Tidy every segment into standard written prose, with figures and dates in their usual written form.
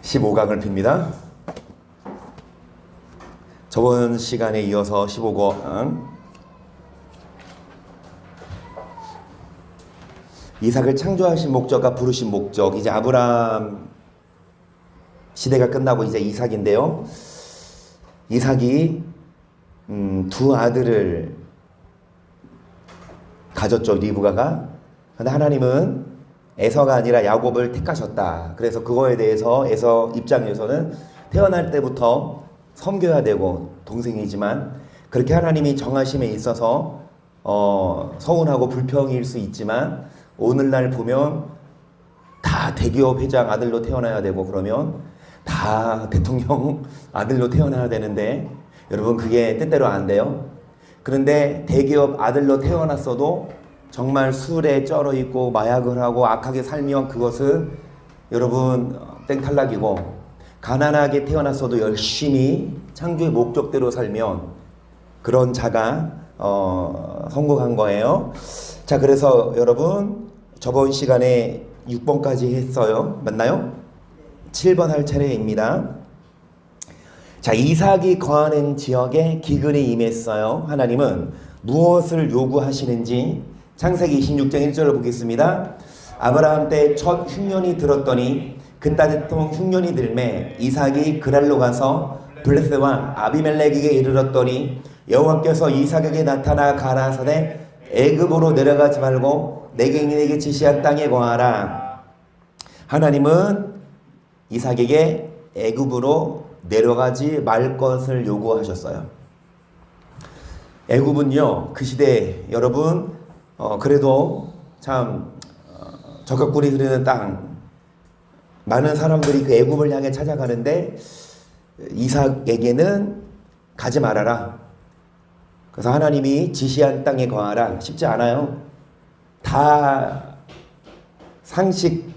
15강을 핍니다. 저번 시간에 이어서 15강 이삭을 창조하신 목적과 부르신 목적. 이제 아브라함 시대가 끝나고 이제 이삭인데요. 이삭이 두 아들을 가졌죠. 리브가가. 근데 하나님은 에서가 아니라 야곱을 택하셨다. 그래서 그거에 대해서 에서 입장에서는 태어날 때부터 섬겨야 되고 동생이지만 그렇게 하나님이 정하심에 있어서 서운하고 불평일 수 있지만 오늘날 보면 다 대기업 회장 아들로 태어나야 되고 그러면 다 대통령 아들로 태어나야 되는데 여러분 그게 뜻대로 안 돼요. 그런데 대기업 아들로 태어났어도 정말 술에 쩔어 있고 마약을 하고 악하게 살면 그것은 여러분 땡탈락이고, 가난하게 태어났어도 열심히 창조의 목적대로 살면 그런 자가 성공한 거예요. 자, 그래서 여러분 저번 시간에 6번까지 했어요. 맞나요? 7번 할 차례입니다. 자, 이삭이 거하는 지역에 기근이 임했어요. 하나님은 무엇을 요구하시는지 창세기 26장 1절을 보겠습니다. 아브라함 때 첫 흉년이 들었더니 그따뜻한 흉년이 들매 이삭이 그랄로 가서 블레셋 왕 아비멜렉에게 이르렀더니 여호와께서 이삭에게 나타나 가라사대 애굽으로 내려가지 말고 내게 지시한 땅에 거하라. 하나님은 이삭에게 애굽으로 내려가지 말 것을 요구하셨어요. 애굽은요, 그 시대 여러분 그래도 참 적각꿀이 흐르는 땅, 많은 사람들이 그 애굽을 향해 찾아가는데 이삭에게는 가지 말아라. 그래서 하나님이 지시한 땅에 거하라. 쉽지 않아요. 다 상식이고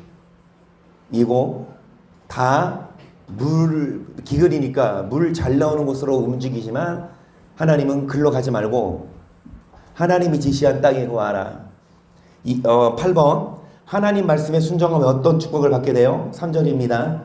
다 기근이니까 물 잘 나오는 곳으로 움직이지만 하나님은 글로 가지 말고 하나님이 지시한 땅에 거하라. 8번 하나님 말씀에 순종하면 어떤 축복을 받게 돼요? 3절입니다.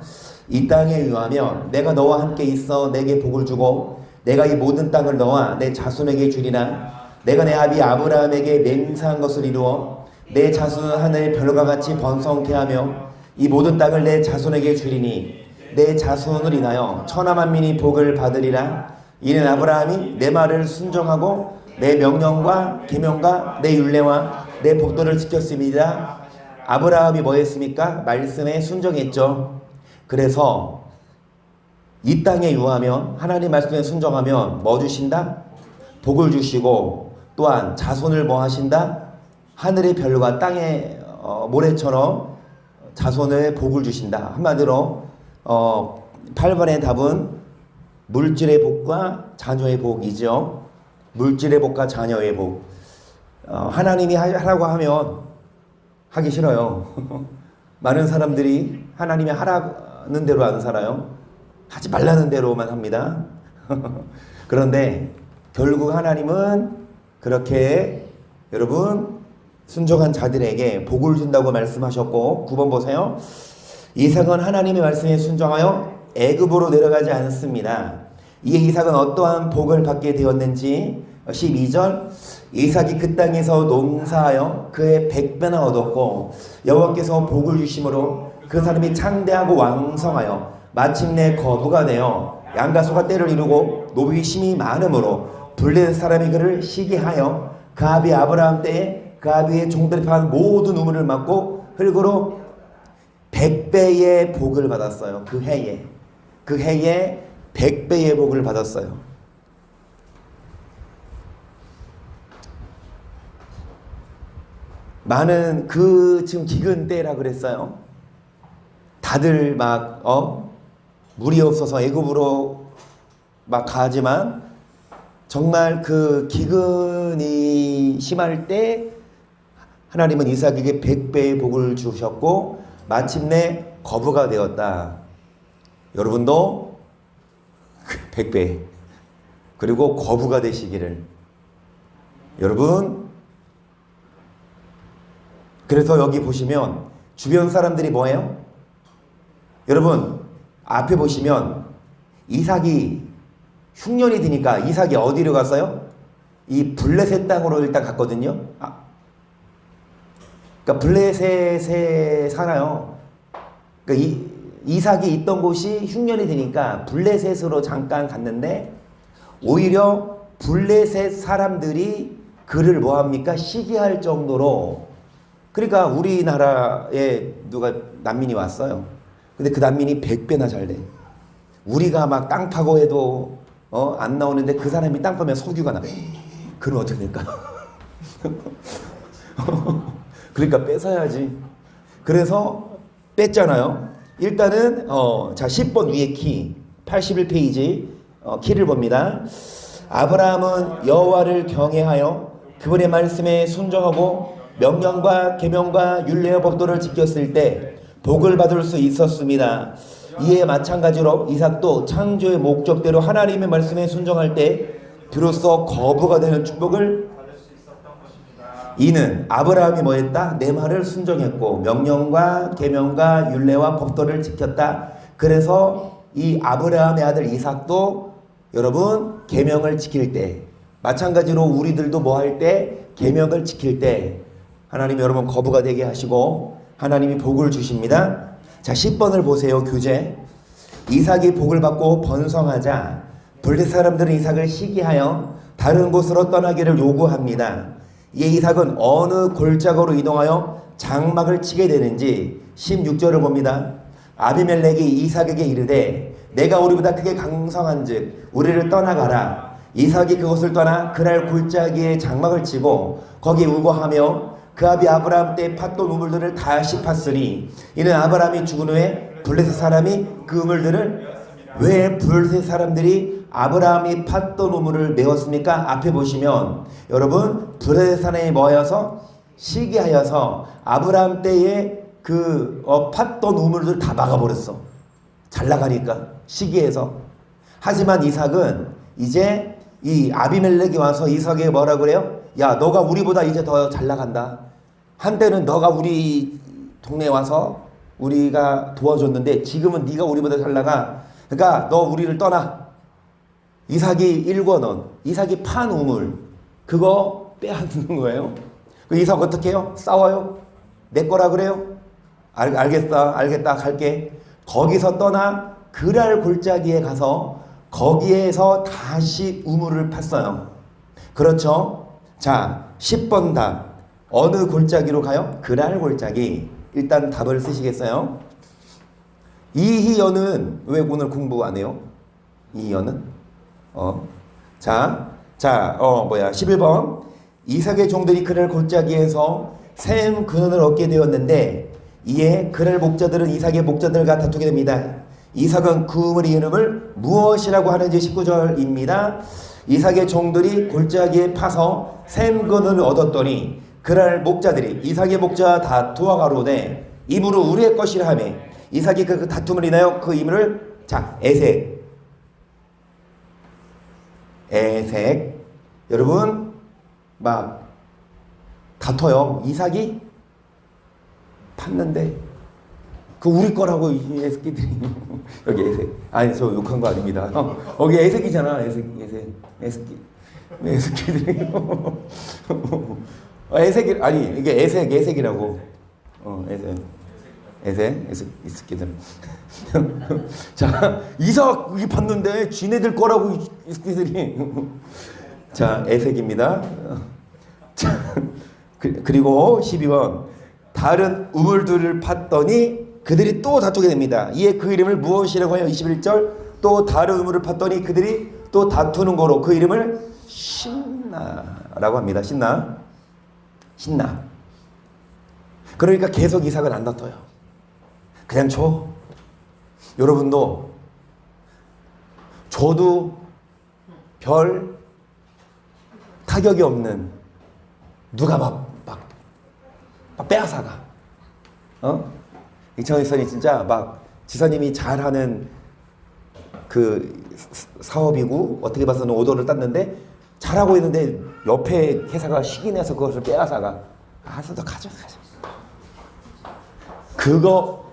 이 땅에 유하면 내가 너와 함께 있어 내게 복을 주고 내가 이 모든 땅을 너와 내 자손에게 주리나 내가 내 아비 아브라함에게 맹세한 것을 이루어 내 자손은 하늘의 별과 같이 번성케 하며 이 모든 땅을 내 자손에게 주리니 내 자손을 인하여 천하만민이 복을 받으리라. 이는 아브라함이 내 말을 순종하고 내 명령과 계명과 내 율례와 내 법도를 지켰습니다. 아브라함이 뭐 했습니까? 말씀에 순종했죠. 그래서 이 땅에 유하면 하나님 말씀에 순종하면 뭐 주신다? 복을 주시고 또한 자손을 뭐 하신다? 하늘의 별과 땅의 모래처럼 자손을 복을 주신다. 한마디로 8번의 답은 물질의 복과 자녀의 복이죠. 물질의 복과 자녀의 복. 하나님이 하라고 하면 하기 싫어요. 많은 사람들이 하나님이 하라는 대로 안 살아요. 하지 말라는 대로만 합니다. 그런데 결국 하나님은 그렇게 여러분 순종한 자들에게 복을 준다고 말씀하셨고, 9번 보세요. 이삭은 하나님의 말씀에 순종하여 애굽으로 내려가지 않습니다. 이에 이삭은 어떠한 복을 받게 되었는지 12절 이삭이 그 땅에서 농사하여 그의 100배나 얻었고 여호와께서 복을 주심으로 그 사람이 창대하고 왕성하여 마침내 거부가 되어 양과 소가 때를 이루고 노비 심이 많으므로 블레셋 사람이 그를 시기하여 그 아비 아브라함 때에 그 아비의 종들이 파한 모든 우물을 막고 흙으로 100배의 복을 받았어요. 그 해에 100배의 복을 받았어요. 많은 지금 기근 때라 그랬어요. 다들 막 물이 없어서 애굽으로 막 가지만 정말 그 기근이 심할 때 하나님은 이삭에게 100배의 복을 주셨고 마침내 거부가 되었다. 여러분도 100배 그리고 거부가 되시기를. 여러분, 그래서 여기 보시면 주변 사람들이 뭐예요? 여러분, 앞에 보시면 이삭이 흉년이 드니까 이삭이 어디로 갔어요? 이 블레셋 땅으로 일단 갔거든요. 그러니까 블레셋에 살아요. 그러니까 이삭이 있던 곳이 흉년이 드니까 블레셋으로 잠깐 갔는데 오히려 블레셋 사람들이 그를 뭐합니까? 시기할 정도로. 그러니까 우리나라에 누가 난민이 왔어요. 근데 그 난민이 100배나 잘 돼. 우리가 막 땅 파고 해도 안 나오는데 그 사람이 땅 파면 석유가 나. 그럼 어떻게 될까? 그러니까 뺏어야지. 그래서 뺐잖아요. 일단은 자 10번 위에 키 81페이지 키를 봅니다. 아브라함은 여호와를 경외하여 그분의 말씀에 순종하고 명령과 계명과 율례와 법도를 지켰을 때 복을 받을 수 있었습니다. 이에 마찬가지로 이삭도 창조의 목적대로 하나님의 말씀에 순종할 때 비로소 거부가 되는 축복을 이는 아브라함이 뭐했다? 내 말을 순종했고 명령과 계명과 율례와 법도를 지켰다. 그래서 이 아브라함의 아들 이삭도 여러분 계명을 지킬 때 마찬가지로 우리들도 뭐 할 때 계명을 지킬 때 하나님이 여러분 거부가 되게 하시고 하나님이 복을 주십니다. 자 10번을 보세요. 교재. 이삭이 복을 받고 번성하자 블레셋 사람들은 이삭을 시기하여 다른 곳으로 떠나기를 요구합니다. 이에 이삭은 어느 골짜기로 이동하여 장막을 치게 되는지 16절을 봅니다. 아비멜렉이 이삭에게 이르되 내가 우리보다 크게 강성한즉 우리를 떠나가라. 이삭이 그곳을 떠나 그랄 골짜기에 장막을 치고 거기에 우거하며 그 아비 아브라함 때 팠던 우물들을 다시 팠으니 이는 아브라함이 죽은 후에 블레셋 사람이 그 우물들을 왜 블레셋 사람들이 아브라함이 팠던 우물을 메웠습니까? 앞에 보시면 여러분 블레셋 사람이 모여서 시기하여서 아브라함 때에 그 팠던 우물들 다 막아버렸어. 잘 나가니까 시기해서. 하지만 이삭은 이제 이 아비멜렉이 와서 이삭에게 뭐라 그래요? 야 너가 우리보다 이제 더 잘 나간다. 한때는 너가 우리 동네에 와서 우리가 도와줬는데 지금은 네가 우리보다 잘 나가. 그러니까 너 우리를 떠나. 이삭이 일궈놓은 이삭이 판 우물 그거 빼앗는 거예요. 그 이삭 어떻게 해요? 싸워요? 내 거라 그래요? 알겠다 갈게. 거기서 떠나 그랄 골짜기에 가서 거기에서 다시 우물을 팠어요. 그렇죠? 자 10번 답 어느 골짜기로 가요? 그랄 골짜기. 일단 답을 쓰시겠어요? 이희연은 왜 오늘 공부 안 해요? 이희연은? 11번 이삭의 종들이 그랄 골짜기에서 샘 근원을 얻게 되었는데 이에 그랄 목자들은 이삭의 목자들과 다투게 됩니다. 이삭은 그 우물의 이름을 무엇이라고 하는지 19절입니다. 이삭의 종들이 골짜기에 파서 샘 근원을 얻었더니 그랄 목자들이 이삭의 목자와 다투어 가로되 이 물은 우리의 것이라 하며 이삭이 그 다툼을 인하여 그 이물을 자 에색 여러분 막 다퉈요. 이삭이 팠는데 그 우리 거라고 이 에스키들이 여기 에색 아니 저 욕한 거 아닙니다. 여기 에색이잖아. 에스키들이 에색이 아니 이게 에색이라고 에스키들. 자 이삭이 봤는데 지네들 거라고 에스키들이 자 에색입니다. 자 그리고 12번 다른 우물들을 팠더니 그들이 또 다투게 됩니다. 이에 그 이름을 무엇이라고 하여 21절 또 다른 우물을 팠더니 그들이 또 다투는 거로 그 이름을 신나라고 합니다. 신나. 그러니까 계속 이삭은 안 다퉈요. 그냥 줘. 여러분도 줘도 별 타격이 없는 누가 막 빼앗아가. 이창희 진짜 막 지사님이 잘하는 그 사업이고 어떻게 봐서는 오더를 땄는데 잘하고 있는데 옆에 회사가 식이 내서 그것을 빼앗아가. 알아서 너 가져. 그거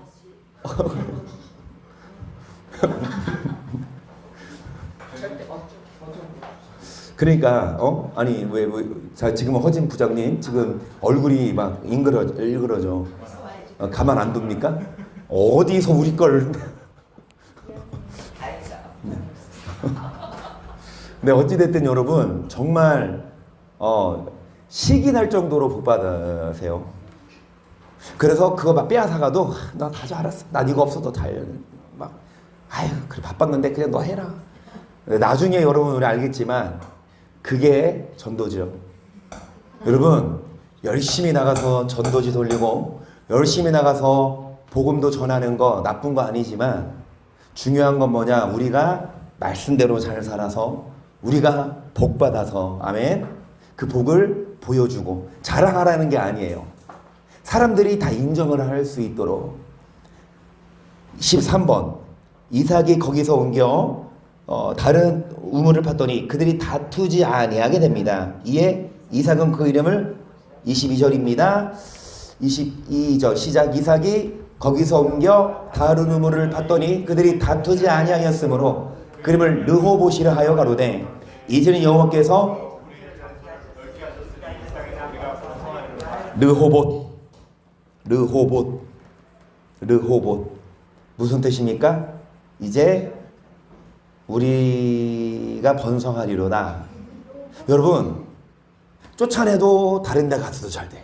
그러니까 아니 자 지금 허진 부장님 지금 얼굴이 막 일그러져. 가만 안 둡니까? 어디서 우리 걸? 네, 어찌됐든 여러분 정말 식이 날 정도로 복 받으세요. 그래서 그거 막 빼앗아가도 나 가져 알았어. 난 이거 없어도 막 아유 그래 바빴는데 그냥 너 해라. 나중에 여러분 우리 알겠지만 그게 전도죠. 여러분 열심히 나가서 전도지 돌리고 열심히 나가서 복음도 전하는 거 나쁜 거 아니지만 중요한 건 뭐냐? 우리가 말씀대로 잘 살아서 우리가 복 받아서 아멘 그 복을 보여주고 자랑하라는 게 아니에요. 사람들이 다 인정을 할 수 있도록 13번 이삭이 거기서 옮겨 다른 우물을 팠더니 그들이 다투지 아니하게 됩니다. 이에 이삭은 그 이름을 22절입니다. 22절 시작. 이삭이 거기서 옮겨 다른 우물을 팠더니 그들이 다투지 아니하였으므로 그 이름을 르호봇이라 하여 가로되 이제는 여호와께서 르호봇 무슨 뜻입니까? 이제 우리가 번성하리로다. 여러분 쫓아내도 다른 데 가서도 잘 돼.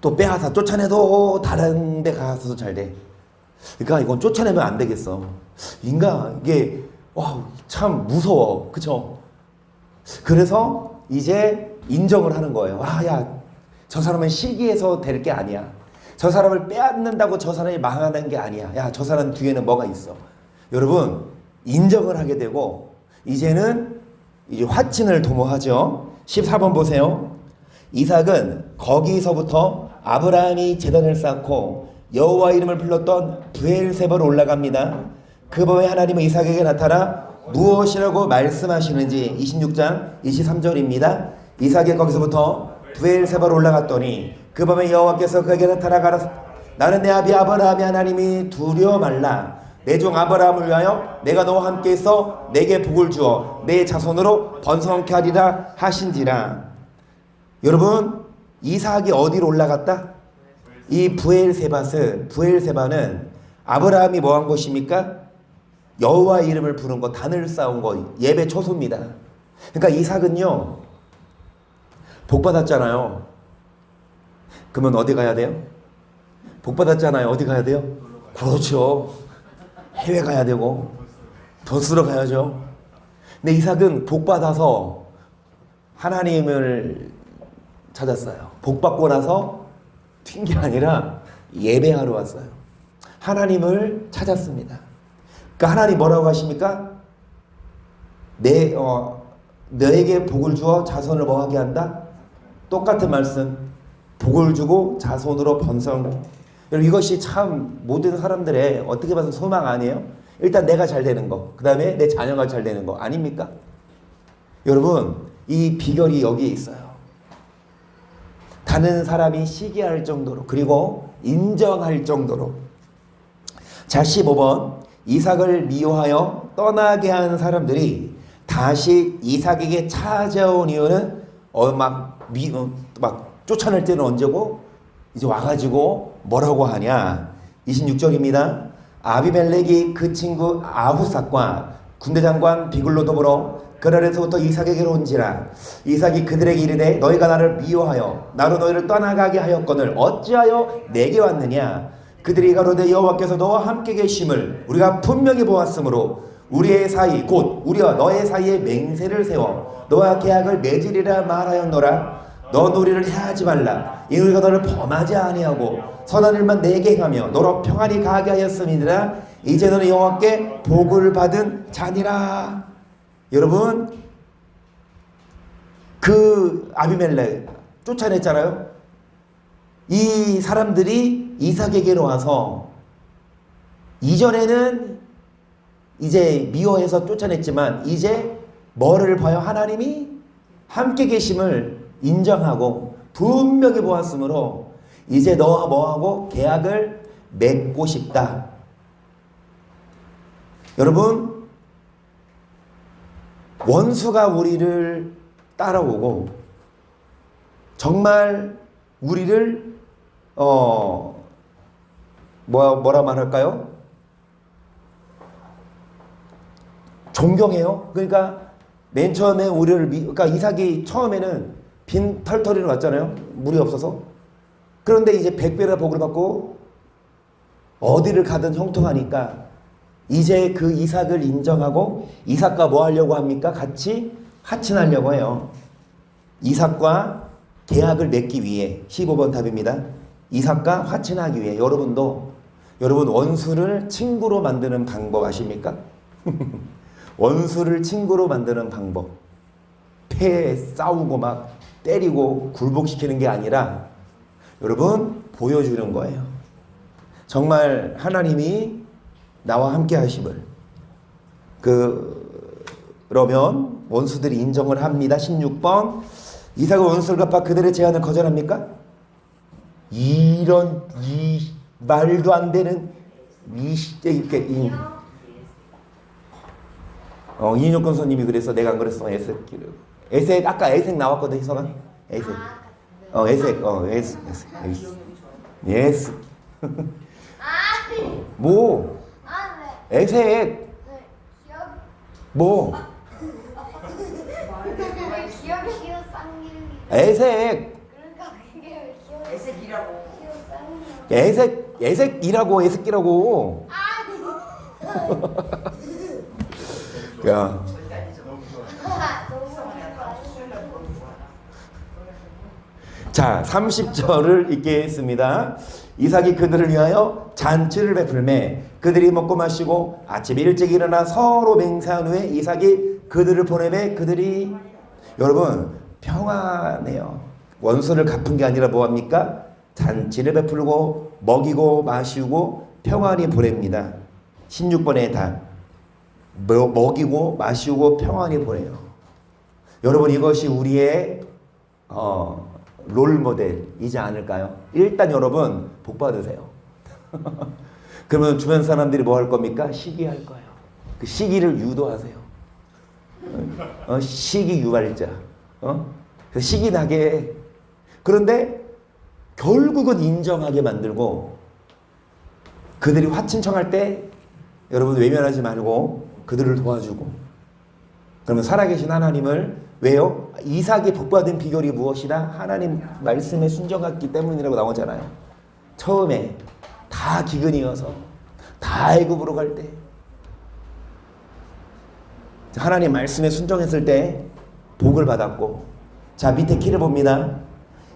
또 빼앗아 쫓아내도 다른 데 가서도 잘 돼. 그러니까 이건 쫓아내면 안 되겠어. 인간 이게 참 무서워. 그쵸? 그래서 이제 인정을 하는 거예요. 야, 저 사람은 시기해서 될 게 아니야. 저 사람을 빼앗는다고 저 사람이 망하는 게 아니야. 야, 저 사람 뒤에는 뭐가 있어. 여러분 인정을 하게 되고 이제는 이제 화친을 도모하죠. 14번 보세요. 이삭은 거기서부터 아브라함이 제단을 쌓고 여호와 이름을 불렀던 브엘세바로 올라갑니다. 그 밤에 하나님은 이삭에게 나타나 무엇이라고 말씀하시는지 26장 23절입니다. 이삭이 거기서부터 브엘세바로 올라갔더니 그 밤에 여호와께서 그에게 나타나 가라 나는 내 아비 아브라함의 하나님이 두려워 말라. 내 종 아브라함을 위하여 내가 너와 함께 있어 내게 복을 주어 내 자손으로 번성케 하리라 하신지라. 여러분 이삭이 어디로 올라갔다? 이 부엘세바는 아브라함이 뭐 한 곳입니까? 여호와 이름을 부른 거, 단을 쌓은 거, 예배 초소입니다. 그러니까 이삭은요 복 받았잖아요. 그러면 어디 가야 돼요? 복 받았잖아요. 어디 가야 돼요? 그렇죠. 해외 가야 되고 돈 쓰러 가야죠. 근데 이삭은 복 받아서 하나님을 찾았어요. 복 받고 나서 튄 게 아니라 예배하러 왔어요. 하나님을 찾았습니다. 그러니까 하나님 뭐라고 하십니까? 너에게 복을 주어 자손을 뭐하게 한다? 똑같은 말씀. 복을 주고 자손으로 번성. 여러분 이것이 참 모든 사람들의 어떻게 봐서 소망 아니에요? 일단 내가 잘 되는 거, 그 다음에 내 자녀가 잘 되는 거 아닙니까? 여러분 이 비결이 여기에 있어요. 다른 사람이 시기할 정도로 그리고 인정할 정도로. 자 15번 이삭을 미워하여 떠나게 한 사람들이 다시 이삭에게 찾아온 이유는 막 쫓아낼 때는 언제고 이제 와가지고 뭐라고 하냐. 26절입니다. 아비멜렉이 그 친구 아후삭과 군대장관 비글로 더불어 그날에서부터 이삭에게로 온지라. 이삭이 그들에게 이르되 너희가 나를 미워하여 나로 너희를 떠나가게 하였거늘 어찌하여 내게 왔느냐. 그들이 가로되 여호와께서 너와 함께 계심을 우리가 분명히 보았으므로 우리의 사이 곧 우리와 너의 사이에 맹세를 세워 너와 계약을 맺으리라 말하였노라. 너 우리를 해하지 말라. 이 우리가 너를 범하지 아니하고 선한 일만 내게 행하며 너로 평안히 가게 하였음이니라. 이제 너는 여호와께 복을 받은 자니라. 여러분 그 아비멜렉 쫓아냈잖아요. 이 사람들이 이삭에게로 와서 이전에는 이제 미워해서 쫓아냈지만 이제 뭐를 봐요? 하나님이 함께 계심을 인정하고 분명히 보았으므로 이제 너와 뭐하고 계약을 맺고 싶다. 여러분, 원수가 우리를 따라오고 정말 우리를 뭐라 말할까요? 존경해요. 그러니까 맨 처음에 우리를 그러니까 이삭이 처음에는 빈 털터리로 왔잖아요. 물이 없어서. 그런데 이제 100배나 복을 받고 어디를 가든 형통하니까 이제 그 이삭을 인정하고 이삭과 뭐 하려고 합니까? 같이 화친하려고 해요. 이삭과 계약을 맺기 위해 15번 답입니다. 이삭과 화친하기 위해. 여러분 원수를 친구로 만드는 방법 아십니까? 원수를 친구로 만드는 방법. 패에 싸우고 막 때리고 굴복시키는 게 아니라 여러분 보여주는 거예요. 정말 하나님이 나와 함께 하심을. 그러면 원수들이 인정을 합니다. 16번. 이삭은 원수를 갚아 그들의 제안을 거절합니까? 이런 이 말도 안 되는 이인혁 권사님이 그래서 내가 안 그랬어. 에색 아까 에색 나왔거든. 희성아 에색. 예스. 뭐? 에색. 뭐? 에색. 에색이라고 에색이라고. 야. 자, 30절을 읽겠습니다. 이삭이 그들을 위하여 잔치를 베풀매 그들이 먹고 마시고 아침에 일찍 일어나 서로 맹세한 후에 이삭이 그들을 보내매 그들이 여러분 평안해요. 원수를 갚은 게 아니라 뭐합니까? 잔치를 베풀고 먹이고 마시고 평안히 보냅니다. 16번에 다 먹이고 마시고 평안히 보내요. 여러분 이것이 우리의 롤모델이지 않을까요? 일단 여러분 복 받으세요. 그러면 주변 사람들이 뭐 할 겁니까? 시기할 거예요. 그 시기를 유도하세요. 시기 유발자. 시기 나게. 그런데 결국은 인정하게 만들고 그들이 화친청할 때 여러분 외면하지 말고 그들을 도와주고. 그러면 살아계신 하나님을 왜요? 이삭이 복받은 비결이 무엇이다? 하나님 말씀에 순종했기 때문이라고 나오잖아요. 처음에 다 기근이어서 다 애굽으로 갈 때 하나님 말씀에 순종했을 때 복을 받았고. 자, 밑에 키를 봅니다.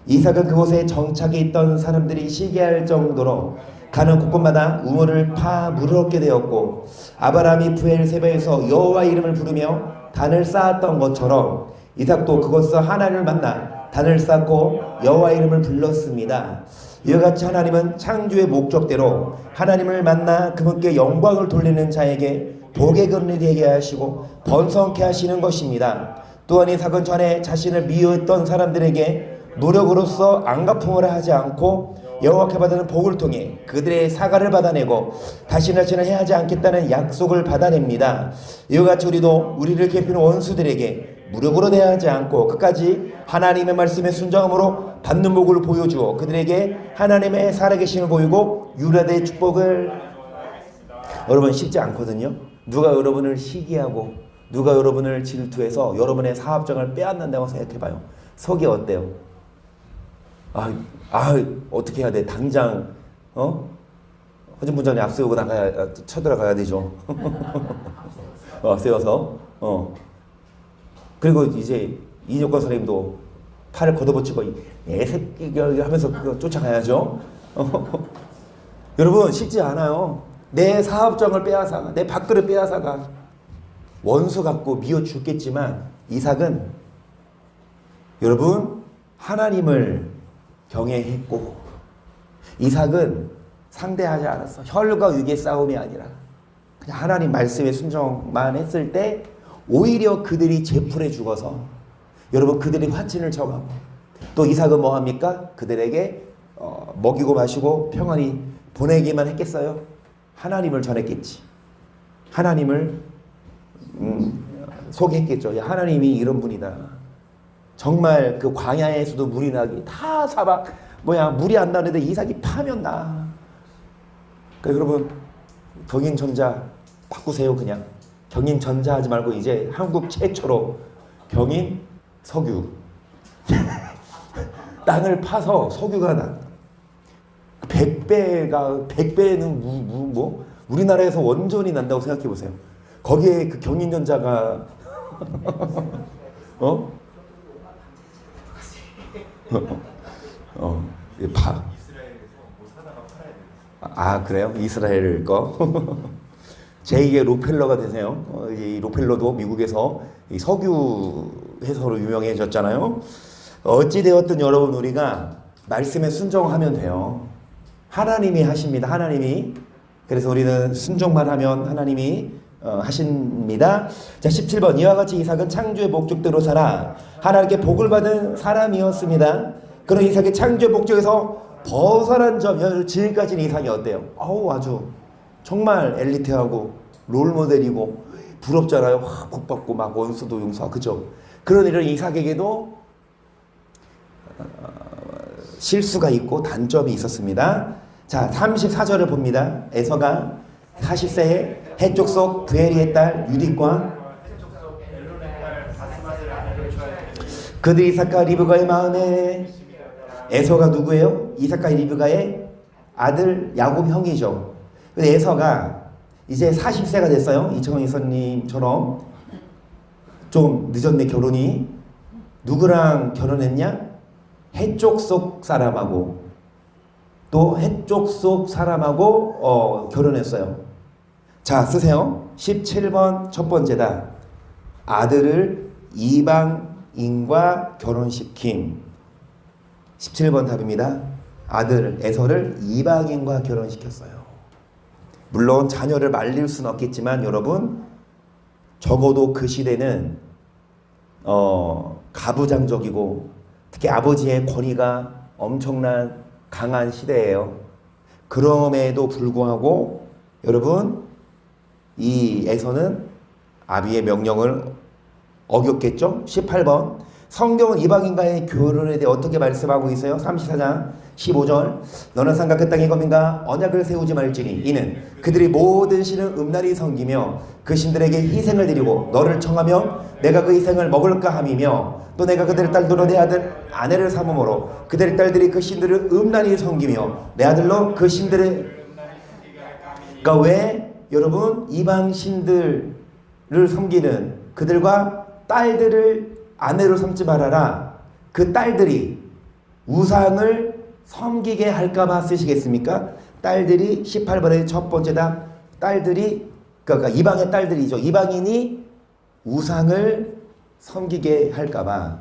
이삭은 그곳에 정착해 있던 사람들이 시기할 정도로 가는 곳곳마다 우물을 파 물을 얻게 되었고 아브라함이 브엘세바에서 여호와 이름을 부르며 단을 쌓았던 것처럼 이삭도 그곳에서 하나님을 만나 단을 쌓고 여호와 이름을 불렀습니다. 이와 같이 하나님은 창조의 목적대로 하나님을 만나 그분께 영광을 돌리는 자에게 복의 근이 되게 하시고 번성케 하시는 것입니다. 또한 이삭은 전에 자신을 미워했던 사람들에게 노력으로서 안갚음을 하지 않고 여호와께 받는 복을 통해 그들의 사과를 받아내고 다시 자신을 해하지 않겠다는 약속을 받아냅니다. 이와 같이 우리도 우리를 괴롭히는 원수들에게 무력으로 대하지 않고 끝까지 하나님의 말씀에 순종함으로 받는 복을 보여주어 그들에게 하나님의 살아계심을 보이고 유라대의 축복을. 여러분 쉽지 않거든요. 누가 여러분을 시기하고 누가 여러분을 질투해서 여러분의 사업장을 빼앗는다고 생각해봐요. 속이 어때요? 어떻게 해야 돼? 당장 허진 분장님 앞세우고 쳐들어가야 되죠. 세워서 그리고 이제 이인혁 선생님도 팔을 걷어붙이고 애새끼 하면서 그거 쫓아가야죠. 여러분 쉽지 않아요. 내 사업장을 빼앗아가, 내 밥그릇 빼앗아가. 원수 같고 미워 죽겠지만 이삭은 여러분 하나님을 경외했고 이삭은 상대하지 않았어. 혈과 육의 싸움이 아니라 그냥 하나님 말씀에 순종만 했을 때 오히려 그들이 제풀에 죽어서 여러분 그들이 화친을 청하고 또 이삭은 뭐합니까? 그들에게 먹이고 마시고 평안히 보내기만 했겠어요? 하나님을 전했겠지. 하나님을 소개했겠죠. 야, 하나님이 이런 분이다. 정말 그 광야에서도 물이 나기 다 사막 물이 안 나는데 이삭이 파면 나. 그러니까 여러분 경인전자 바꾸세요. 그냥 경인전자 하지 말고 이제 한국 최초로 경인석유 땅을 파서 석유가 나. 100배는 우리나라에서 원전이 난다고 생각해 보세요. 거기에 그 경인전자가 그래요? 이스라엘 거? 제2의 록펠러가 되세요. 이 록펠러도 미국에서 이 석유 회사로 유명해졌잖아요. 어찌되었든 여러분 우리가 말씀에 순종하면 돼요. 하나님이 하십니다. 하나님이. 그래서 우리는 순종만 하면 하나님이 하십니다. 자, 17번 이와 같이 이삭은 창조의 목적대로 살아 하나님께 복을 받은 사람이었습니다. 그런 이삭의 창조의 목적에서 벗어난 점, 지금까지는 이삭이 어때요? 아주 정말 엘리트하고 롤모델이고 부럽잖아요. 복 받고 막 원수도 용서하고 그죠? 그런 이런 이삭에게도 실수가 있고 단점이 있었습니다. 자, 34절을 봅니다. 에서가 40세에 해쪽 속 부엘리의 딸 유딕과 그들 이삭과 리브가의 마음에 에서가 누구예요? 이삭과 리브가의 아들 야곱 형이죠. 근데 에서가 이제 40세가 됐어요. 이청원 이사님처럼 좀 늦었네 결혼이. 누구랑 결혼했냐? 해쪽 속 사람하고 또 해쪽 속 사람하고 결혼했어요. 자, 쓰세요. 17번 첫 번째다. 아들을 이방인과 결혼시킴. 17번 답입니다. 아들 에서를 이방인과 결혼시켰어요. 물론 자녀를 말릴 수는 없겠지만 여러분 적어도 그 시대는 가부장적이고 특히 아버지의 권위가 엄청난 강한 시대예요. 그럼에도 불구하고 여러분 이 에서는 아비의 명령을 어겼겠죠? 18번 성경은 이방인과의 결혼에 대해 어떻게 말씀하고 있어요? 34장 15절 너는 삼가 그 땅의 거민과 언약을 세우지 말지니 이는 그들이 모든 신을 음란히 섬기며 그 신들에게 희생을 드리고 너를 청하며 내가 그 희생을 먹을까 함이며 또 내가 그들의 딸들로 내 아들 아내를 삼음으로 그들의 딸들이 그 신들을 음란히 섬기며 내 아들로 그 신들을 그러니까 왜 여러분 이방 신들을 섬기는 그들과 딸들을 아내로 삼지 말아라. 그 딸들이 우상을 섬기게 할까봐 쓰시겠습니까? 딸들이 18번의 첫 번째다. 딸들이 그러니까 이방의 딸들이죠. 이방인이 우상을 섬기게 할까봐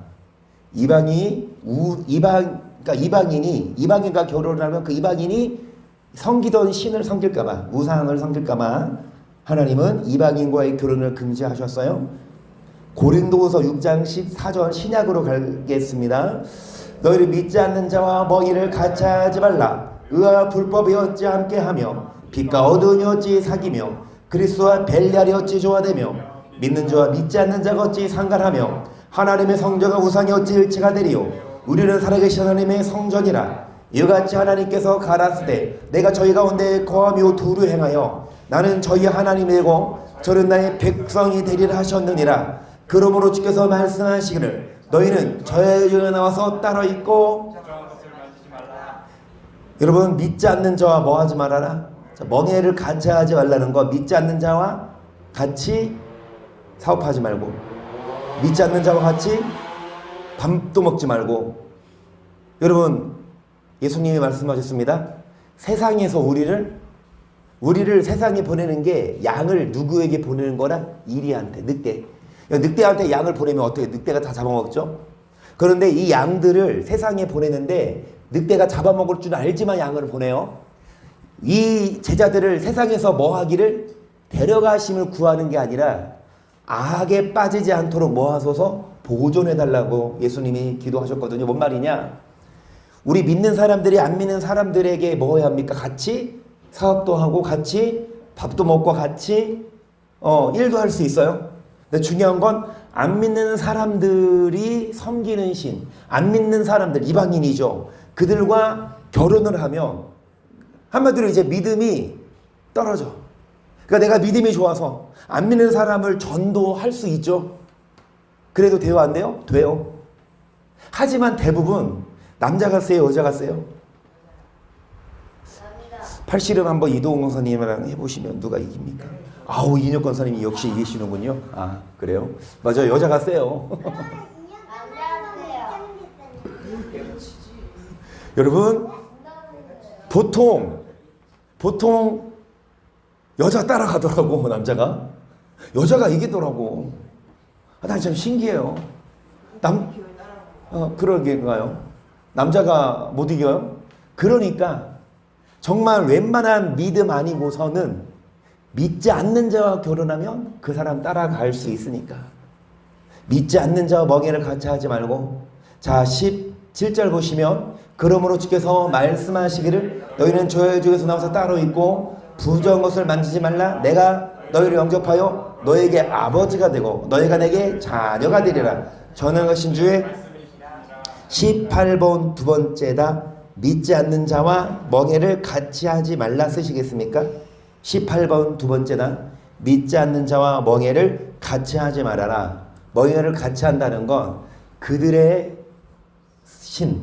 이방인과 결혼을 하면 그 이방인이 섬기던 신을 섬길까봐 우상을 섬길까봐 하나님은 이방인과의 결혼을 금지하셨어요. 고린도후서 6장 14절 신약으로 가겠습니다. 너희를 믿지 않는 자와 먹이를 같이 하지 말라. 의와 불법이 어찌 함께하며 빛과 어두움이 어찌 사귀며 그리스도와 벨리알이 어찌 조화되며 믿는 자와 믿지 않는 자가 어찌 상관하며 하나님의 성전과 우상이 어찌 일치가 되리요. 우리는 살아계신 하나님의 성전이라. 이같이 하나님께서 가라사대 내가 저희 가운데 거하며 두루 행하여 나는 저희 하나님이 되고 저는 나의 백성이 되리라 하셨느니라. 그러므로 주께서 말씀하시기를 너희는 저에게 나와서 따로 있고 여러분 믿지 않는 자와 뭐 하지 말아라? 자, 멍해를 같이 하지 말라는 거. 믿지 않는 자와 같이 사업하지 말고 믿지 않는 자와 같이 밥도 먹지 말고. 여러분 예수님이 말씀하셨습니다. 세상에서 우리를 세상에 보내는 게 양을 누구에게 보내는 거라? 이리한테, 늑대한테 양을 보내면 어떻게 늑대가 다 잡아먹죠? 그런데 이 양들을 세상에 보내는데 늑대가 잡아먹을 줄 알지만 양을 보내요. 이 제자들을 세상에서 뭐 하기를 데려가심을 구하는 게 아니라 악에 빠지지 않도록 뭐 하소서 보존해달라고 예수님이 기도하셨거든요. 뭔 말이냐? 우리 믿는 사람들이 안 믿는 사람들에게 뭐 해야 합니까? 같이 사업도 하고 같이 밥도 먹고 같이 일도 할 수 있어요. 근데 중요한 건 안 믿는 사람들이 섬기는 신, 안 믿는 사람들, 이방인이죠. 그들과 결혼을 하면 한마디로 이제 믿음이 떨어져. 그러니까 내가 믿음이 좋아서 안 믿는 사람을 전도할 수 있죠. 그래도 돼요, 안 돼요? 돼요. 하지만 대부분 남자가 세요, 여자가 세요? 팔씨름 한번 이동훈 선생님이랑 해보시면 누가 이깁니까? 아우, 이인혁 권사님이 역시 이기시는군요. 아, 그래요? 맞아요, 여자가 세요. 여러분, 보통 여자 따라가더라고, 남자가. 여자가 이기더라고. 난 참 신기해요. 그러게가요. 남자가 못 이겨요? 그러니까 정말 웬만한 믿음 아니고서는 믿지 않는 자와 결혼하면 그 사람 따라갈 수 있으니까. 믿지 않는 자와 멍에를 같이 하지 말고. 자, 17절 보시면 그러므로 주께서 말씀하시기를 너희는 저의 중에서 나와서 따로 있고 부정한 것을 만지지 말라. 내가 너희를 영접하여 너에게 아버지가 되고 너희가 내게 자녀가 되리라. 전능하신 주의 18번 두 번째다. 믿지 않는 자와 멍에를 같이 하지 말라 쓰시겠습니까? 18번 두 번째다. 믿지 않는 자와 멍에를 같이 하지 말아라. 멍에를 같이 한다는 건 그들의 신,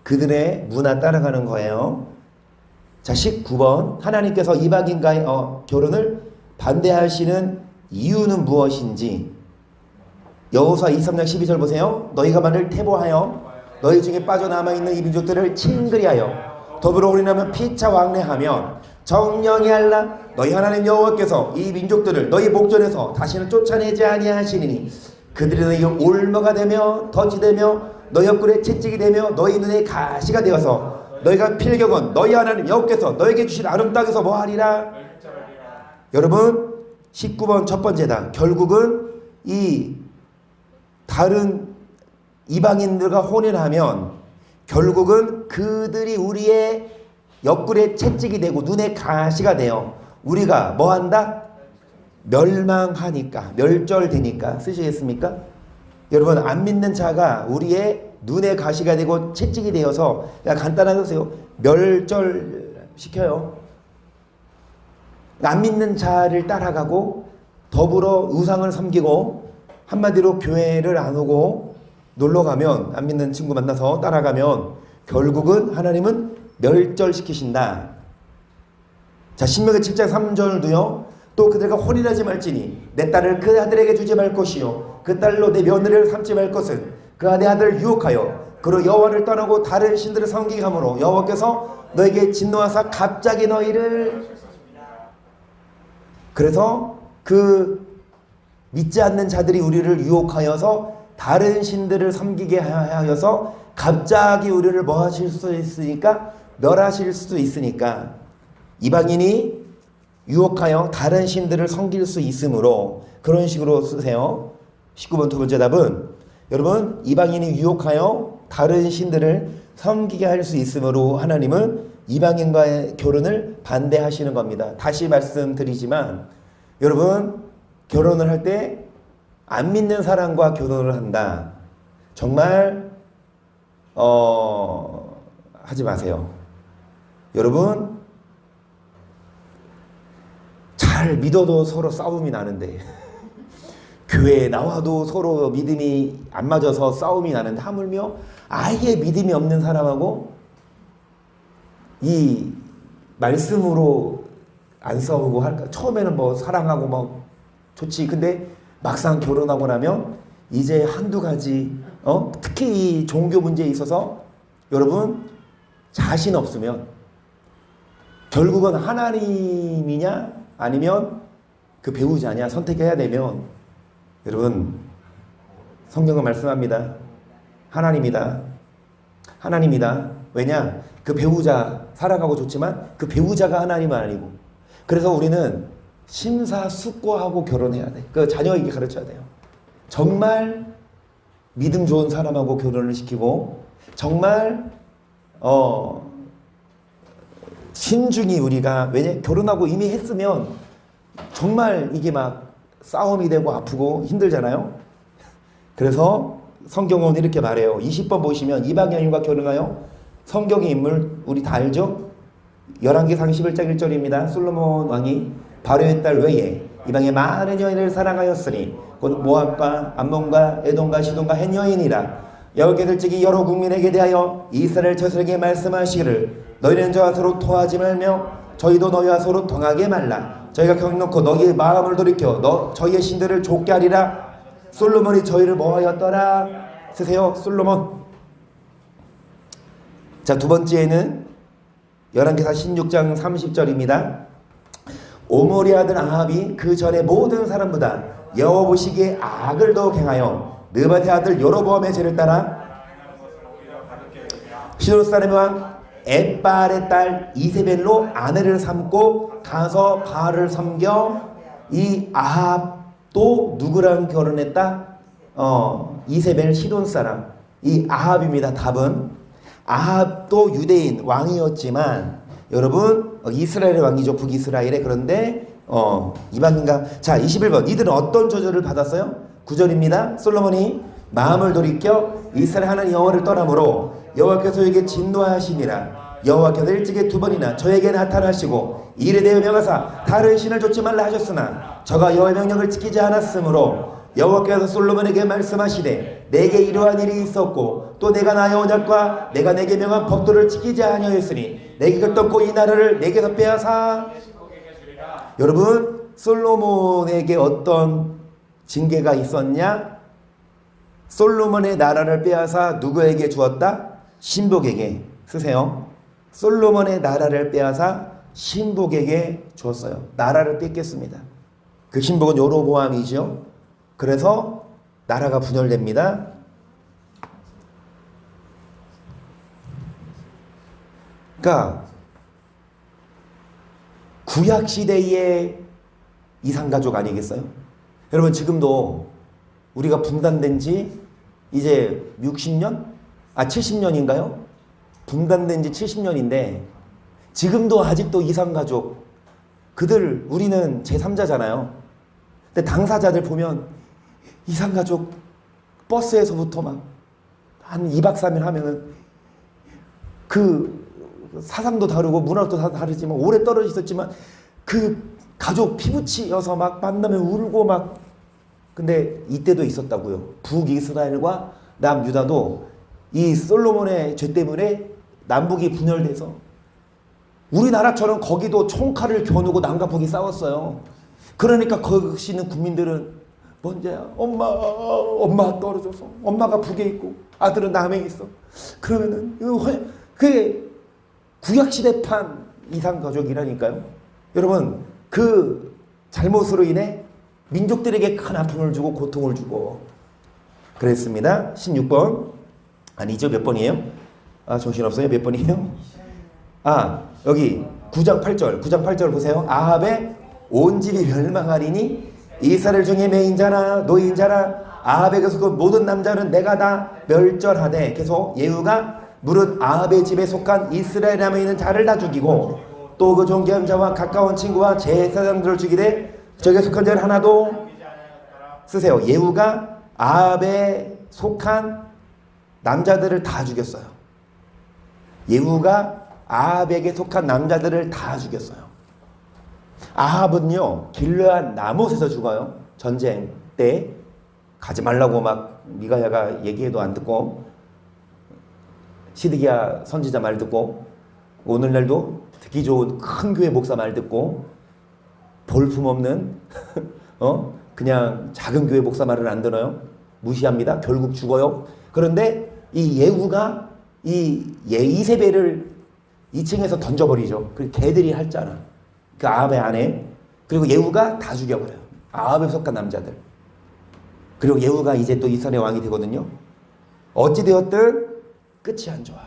그들의 문화 따라가는 거예요. 자, 19번 하나님께서 이방인과의 결혼을 반대하시는 이유는 무엇인지. 여호수아 23장 12절 보세요. 너희가 만일 퇴보하여 너희 중에 빠져남아있는 이 민족들을 칭그리하여 더불어 올인하면 피차 왕래하면 정령이 알라. 너희 하나님 여호와께서 이 민족들을 너희 목전에서 다시는 쫓아내지 아니하시니니 그들이 너희 올무가 되며 덫이 되며 너희 옆구리에 채찍이 되며 너희 눈에 가시가 되어서 너희가 필경은 너희 하나님 여호와께서 너에게 주신 아름 땅에서 뭐하리라. 여러분, 19번 첫 번째다. 결국은 이 다른 이방인들과 혼인하면 결국은 그들이 우리의 옆구리에 채찍이 되고 눈에 가시가 돼요. 우리가 뭐한다? 멸망하니까, 멸절되니까. 쓰시겠습니까? 여러분, 안 믿는 자가 우리의 눈에 가시가 되고 채찍이 되어서 그냥 간단하게 하세요. 멸절시켜요. 안 믿는 자를 따라가고 더불어 우상을 섬기고 한마디로 교회를 안 오고 놀러가면, 안 믿는 친구 만나서 따라가면 결국은 하나님은 멸절시키신다. 자, 신명기 7장 3절도요. 또 그들과 혼인하지 말지니 내 딸을 그 아들에게 주지 말 것이요 그 딸로 내 며느리를 삼지 말 것은 그 내 아들을 유혹하여 그로 여호와를 떠나고 다른 신들을 섬기게 함으로 여호와께서 너에게 진노하사 갑자기 너희를. 그래서 그 믿지 않는 자들이 우리를 유혹하여서 다른 신들을 섬기게 하여서 갑자기 우리를 뭐 하실 수 있으니까 멸하실 수도 있으니까 이방인이 유혹하여 다른 신들을 섬길 수 있으므로 그런 식으로 쓰세요. 19번 두 번째 답은 여러분, 이방인이 유혹하여 다른 신들을 섬기게 할 수 있으므로 하나님은 이방인과의 결혼을 반대하시는 겁니다. 다시 말씀드리지만 여러분, 결혼을 할 때 안 믿는 사람과 결혼을 한다. 정말 하지 마세요. 여러분, 잘 믿어도 서로 싸움이 나는데 교회에 나와도 서로 믿음이 안 맞아서 싸움이 나는데 하물며 아예 믿음이 없는 사람하고 이 말씀으로 안 싸우고 할까? 처음에는 뭐 사랑하고 막 좋지. 근데 막상 결혼하고 나면 이제 한두 가지 특히 이 종교 문제에 있어서 여러분 자신 없으면 결국은 하나님이냐 아니면 그 배우자냐 선택해야 되면 여러분 성경은 말씀합니다. 하나님이다. 하나님이다. 왜냐? 그 배우자 사랑하고 좋지만 그 배우자가 하나님은 아니고. 그래서 우리는 심사숙고하고 결혼해야 돼. 그 자녀에게 가르쳐야 돼요. 정말 믿음 좋은 사람하고 결혼을 시키고 정말 신중히 우리가 왜냐 결혼하고 이미 했으면 정말 이게 막 싸움이 되고 아프고 힘들잖아요. 그래서 성경은 이렇게 말해요. 20번 보시면 이방 여인과 결혼하여 성경의 인물 우리 다 알죠? 열왕기상 11장 1절입니다. 솔로몬 왕이 바로의 딸 외에 이방의 많은 여인을 사랑하였으니 곧 모압과 암몬과 에돔과 시돈과 헷 여인이라. 여호와께서 일찍이 여러 국민에게 대하여 이스라엘 자손에게 말씀하시기를 너희는 저와 서로 토하지 말며 저희도 너희와 서로 통하게 말라. 저희가 경놓고 너희의 마음을 돌이켜 저희의 신들을 좇게 하리라. 솔로몬이 저희를 뭐하였더라. 쓰세요. 솔로몬. 자, 두 번째는 열왕기상 16장 30절입니다. 오므리 아들 아합이 그 전에 모든 사람보다 여호와 보시기에 악을 더욱 행하여 느바의 아들 여로보암의 죄를 따라 시돈 사람의 왕 엣바알의 딸 이세벨로 아내를 삼고 가서 바알을 섬겨. 이 아합도 누구랑 결혼했다? 이세벨 시돈 사람. 이 아합입니다. 답은 아합도 유대인 왕이었지만 여러분 이스라엘의 왕이죠. 북이스라엘의. 그런데 이방인가. 자, 21번 이들은 어떤 저주를 받았어요? 9절입니다. 솔로몬이 마음을 돌이켜 이스라엘 하나님 여호와를 떠나므로 여호와께서 저에게 진노하시니라. 여호와께서 일찍이 두 번이나 저에게 나타나시고 이에 대하여 명하사 다른 신을 좇지 말라 하셨으나 저가 여호와의 명령을 지키지 않았으므로 여호와께서 솔로몬에게 말씀하시되 내게 이러한 일이 있었고 또 내가 나의 언약과 내가 내게 명한 법도를 지키지 아니하였으니 내게 걷었고 이 나라를 내게서 빼앗아. 여러분 솔로몬에게 어떤 징계가 있었냐? 솔로몬의 나라를 빼앗아 누구에게 주었다? 신복에게. 쓰세요. 솔로몬의 나라를 빼앗아 신복에게 주었어요. 나라를 뺏겼습니다. 그 신복은 여로보암이죠. 그래서 나라가 분열됩니다. 그러니까 구약시대의 이상가족 아니겠어요? 여러분 지금도 우리가 분단된 지 이제 60년? 70년인가요? 분단된 지 70년인데 지금도 아직도 이상가족 그들 우리는 제3자잖아요. 근데 당사자들 보면 이상가족 버스에서부터 막 한 2박 3일 하면은 그 사상도 다르고 문화도 다 다르지만 오래 떨어져 있었지만 그 가족 피부치여서 막 만나면 울고 막. 근데 이때도 있었다고요. 북이스라엘과 남유다도 이 솔로몬의 죄 때문에 남북이 분열돼서 우리나라처럼 거기도 총칼을 겨누고 남과 북이 싸웠어요. 그러니까 거기 있는 국민들은 뭔지야? 엄마 떨어져서 엄마가 북에 있고 아들은 남에 있어. 그러면은 그게 구약시대판 이상가족이라니까요. 여러분 그 잘못으로 인해 민족들에게 큰 아픔을 주고 고통을 주고 그랬습니다. 16번 아니죠. 몇 번이에요? 정신없어요. 몇 번이에요? 여기 9장 8절 보세요. 아합의 온 집이 멸망하리니 이스라엘 중에 매인자나 노인자나 아합에게서 그 모든 남자는 내가 다 멸절하되. 계속 예후가 무릇 아합의 집에 속한 이스라엘 남에 있는 자를 다 죽이고 또 그 존귀한 자와 가까운 친구와 제사장들을 죽이되 저게 속한 자를 하나도. 쓰세요. 예후가 아합에 속한 남자들을 다 죽였어요. 예후가 아합에게 속한 남자들을 다 죽였어요. 아합은요 길르앗 나못에서 죽어요. 전쟁 때 가지 말라고 막 미가야가 얘기해도 안 듣고 시드기야 선지자 말 듣고 오늘날도 듣기 좋은 큰 교회 목사 말 듣고 볼품없는 그냥 작은 교회 목사 말을 안 들어요. 무시합니다. 결국 죽어요. 그런데 이 예후가 이 이세벨을 2층에서 던져버리죠. 그 개들이 핥잖아. 그 아합의 아내. 그리고 예후가 다 죽여버려요. 아합에 속한 남자들. 그리고 예후가 이제 또 이스라엘 왕이 되거든요. 어찌되었든 끝이 안 좋아.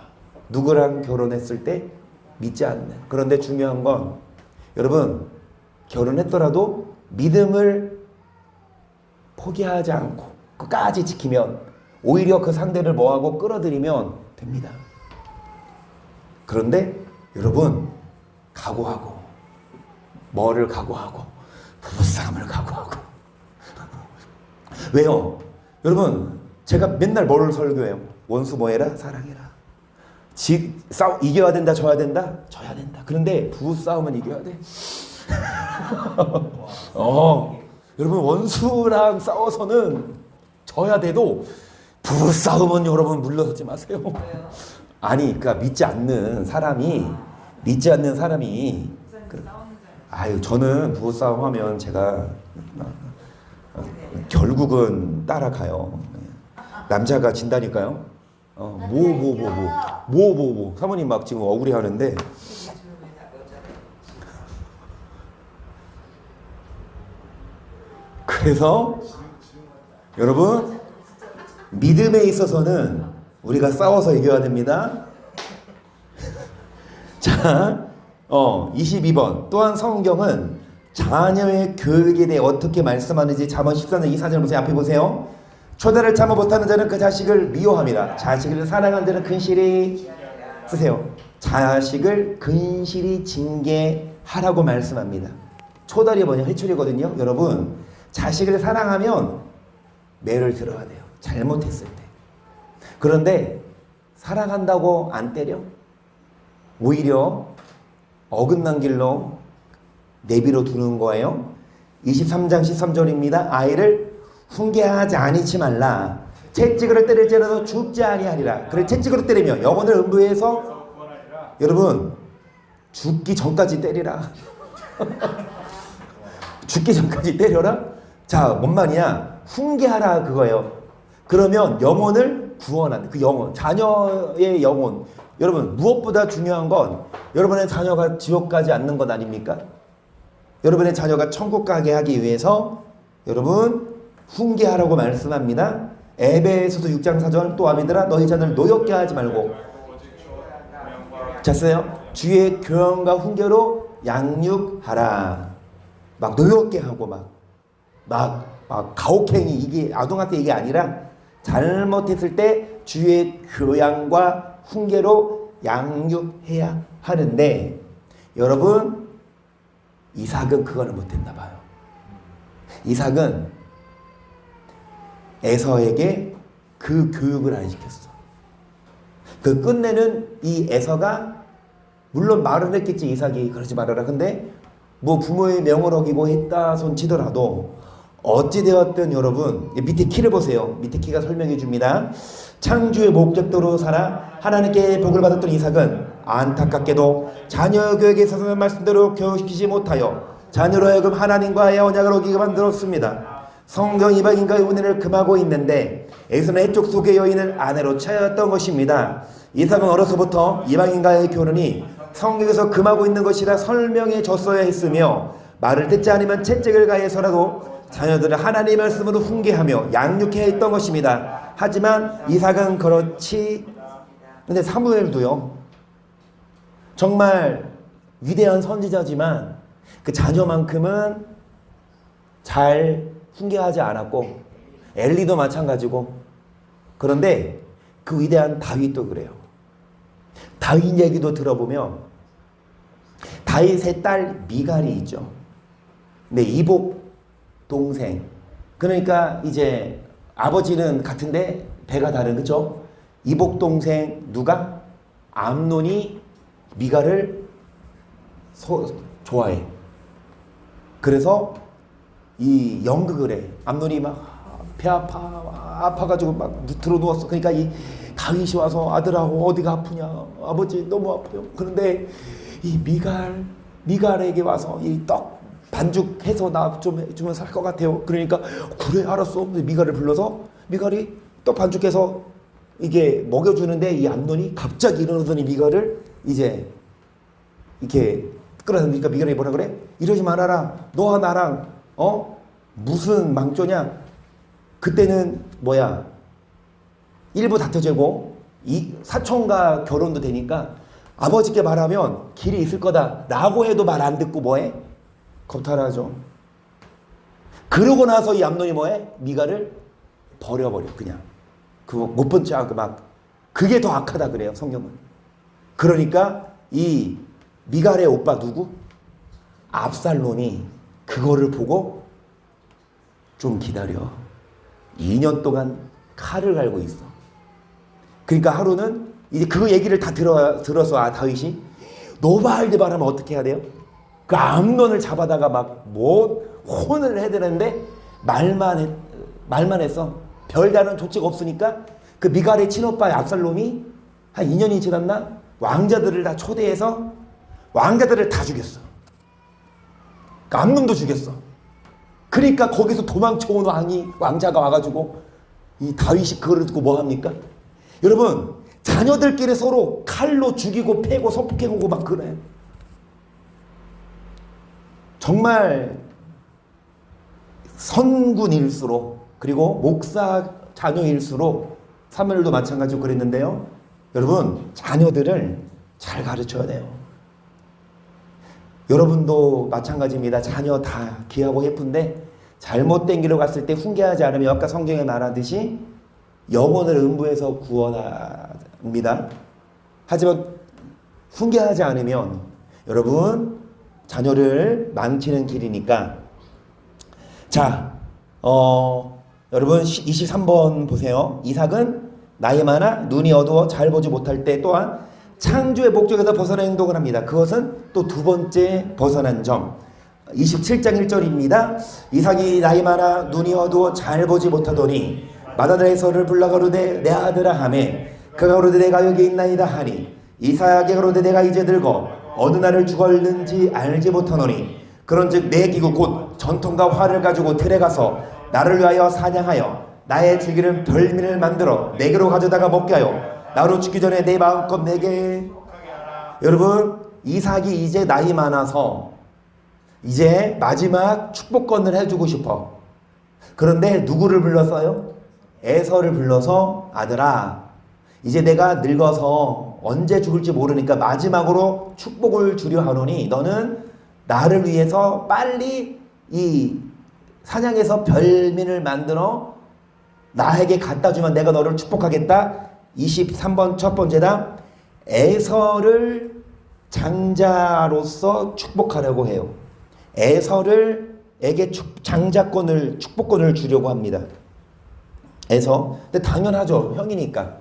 누구랑 결혼했을 때 믿지 않는. 그런데 중요한 건 여러분 결혼했더라도 믿음을 포기하지 않고 끝까지 지키면 오히려 그 상대를 뭐하고 끌어들이면 됩니다. 그런데 여러분 각오하고 뭐를 각오하고 부부싸움을 각오하고. 왜요? 여러분, 제가 맨날 뭐를 설교해요? 원수 뭐해라? 사랑해라. 이겨야 된다, 져야 된다? 져야 된다. 그런데 부부싸움은 이겨야 돼. 여러분, 원수랑 싸워서는 져야 돼도 부부싸움은 여러분 물러서지 마세요. 아니, 그러니까 믿지 않는 사람이 아유, 저는 부부싸움 하면 제가 결국은 따라가요. 남자가 진다니까요. 사모님 막 지금 억울해 하는데. 그래서 여러분, 믿음에 있어서는 우리가 싸워서 이겨야 됩니다. 자, 22번. 또한 성경은 자녀의 교육에 대해 어떻게 말씀하는지 잠언 14장 24절 보세요. 앞에 보세요. 초대를 참아 못하는 자는 그 자식을 미워함이라. 자식을 사랑하는 자는 근실히 쓰세요. 자식을 근실히 징계하라고 말씀합니다. 초달이 뭐냐? 회초리거든요. 여러분, 자식을 사랑하면 매를 들어야 돼요. 잘못했을 때. 그런데 사랑한다고 안 때려? 오히려 어긋난 길로 내비로 두는 거예요. 23장 13절입니다. 아이를 훈계하지 아니치 말라. 채찍으로 때릴지라도 죽지 아니하리라. 그래, 채찍으로 때리며 영혼을 음부에서 여러분 죽기 전까지 때리라. 죽기 전까지 때려라. 자, 뭔 말이야? 훈계하라 그거예요. 그러면 영혼을 구원하는 그 영혼, 자녀의 영혼. 여러분, 무엇보다 중요한 건 여러분의 자녀가 지옥 가지 않는 것 아닙니까? 여러분의 자녀가 천국 가게 하기 위해서 여러분 훈계하라고 말씀합니다. 에베소서 6장 4절. 또 아비들아 너희 자녀를 노엽게 하지 말고 잤어요? 주의 교훈과 훈계로 양육하라. 막 노엽게 하고 막 가혹행위, 이게 아동학대 이게 아니라 잘못했을 때 주의 교양과 훈계로 양육해야 하는데, 여러분 이삭은 그거를 못했나 봐요. 이삭은 에서에게 그 교육을 안 시켰어. 그 끝내는 이 에서가 물론 말을 했겠지. 이삭이 그러지 말아라. 근데 뭐 부모의 명을 어기고 했다 손 치더라도 어찌되었든 여러분 밑에 키를 보세요. 밑에 키가 설명해 줍니다. 창조의 목적대로 살아 하나님께 복을 받았던 이삭은 안타깝게도 자녀 교육에 있어서는 말씀대로 교육시키지 못하여 자녀로 하여금 하나님과의 언약을 어기게 만들었습니다. 성경 이방인과의 혼인을 금하고 있는데 에서는 해쪽 속의 여인을 아내로 차였던 것입니다. 이삭은 어려서부터 이방인과의 결혼이 성경에서 금하고 있는 것이라 설명해 줬어야 했으며, 말을 듣지 않으면 채찍을 가해서라도 자녀들을 하나님의 말씀으로 훈계하며 양육해야 했던 것입니다. 하지만 이삭은 그렇지. 근데 사무엘도요, 정말 위대한 선지자지만 그 자녀만큼은 잘 훈계하지 않았고, 엘리도 마찬가지고. 그런데 그 위대한 다윗도 그래요. 다윗 얘기도 들어보면 다윗의 딸 미갈이 있죠. 근데 이복 동생, 그러니까 이제 아버지는 같은데 배가 다른, 그쵸? 이복 동생 누가? 암논이 미갈을 좋아해. 그래서 이 연극을 해. 암논이 막 배 아파가지고 막 들어 누웠어. 그러니까 이 다윗이 와서 아들아 어디가 아프냐, 아버지 너무 아파요. 그런데 이 미갈에게 와서 이 떡 반죽해서 나 좀 해주면 살 것 같아요. 그러니까 그래 알았어. 미갈을 불러서 미갈이 떡 반죽해서 이게 먹여주는데 이 암논이 갑자기 일어나더니 미갈을 이제 이렇게 끌어내니까 미갈이 뭐라 그래? 이러지 말아라. 너와 나랑 무슨 망조냐? 그때는 뭐야? 일부 다투제고 이 사촌과 결혼도 되니까 아버지께 말하면 길이 있을 거다 라고 해도 말 안 듣고 뭐해? 겁탈하죠. 그러고 나서 이 암논이 뭐해? 미갈을 버려버려. 그냥 그거 못 본 척 막. 그게 더 악하다 그래요 성경은. 그러니까 이 미갈의 오빠 누구? 압살롬이 그거를 보고 좀 기다려. 2년 동안 칼을 갈고 있어. 그러니까 하루는 이제 그 얘기를 다 들어서 다윗이 노발대발 하면 어떻게 해야 돼요? 그 암논을 잡아다가 막 뭐 혼을 해야 되는데 말만 했어. 별다른 조치가 없으니까 그 미갈의 친오빠 압살롬이 한 2년이 지났나? 왕자들을 다 초대해서 왕자들을 다 죽였어. 그 암논도 죽였어. 그러니까 거기서 도망쳐온 왕자가 와가지고 이 다윗이 그거를 듣고 뭐 합니까? 여러분, 자녀들끼리 서로 칼로 죽이고 패고 성폭행하고 막 그래. 정말 선군일수록, 그리고 목사 자녀일수록 사무엘도 마찬가지로 그랬는데요. 여러분, 자녀들을 잘 가르쳐야 돼요. 여러분도 마찬가지입니다. 자녀 다 귀하고 예쁜데 잘못된 길로 갔을 때 훈계하지 않으면 아까 성경에 말하듯이 영혼을 음부에서 구원합니다. 하지만 훈계하지 않으면 여러분 자녀를 망치는 길이니까. 자, 여러분 23번 보세요. 이삭은 나이 많아 눈이 어두워 잘 보지 못할 때 또한 창조의 목적에서 벗어난 행동을 합니다. 그것은 또 두 번째 벗어난 점. 27장 1절입니다. 이삭이 나이 많아 눈이 어두워 잘 보지 못하더니 맏아들의 에서를 불러 가로되 내 아들아 하매 그가 가로되 내가 여기 있나이다 하니 이삭이 가로되 내가 이제 늙어 어느 날을 죽었는지 알지 못하노니 그런즉 내 기구 곧 전통과 활을 가지고 들에 가서 나를 위하여 사냥하여 나의 즐기는 별미를 만들어 내게로 가져다가 먹게 하여 나로 죽기 전에 내 마음껏 내게. 여러분, 이삭이 이제 나이 많아서 이제 마지막 축복권을 해주고 싶어. 그런데 누구를 불렀어요? 에서를 불러서 아들아, 이제 내가 늙어서 언제 죽을지 모르니까 마지막으로 축복을 주려 하노니 너는 나를 위해서 빨리 이 사냥해서 별민을 만들어 나에게 갖다 주면 내가 너를 축복하겠다. 23번 첫 번째 답. 에서를 장자로서 축복하려고 해요. 에서에게 장자권을, 축복권을 주려고 합니다. 에서. 근데 당연하죠. 형이니까.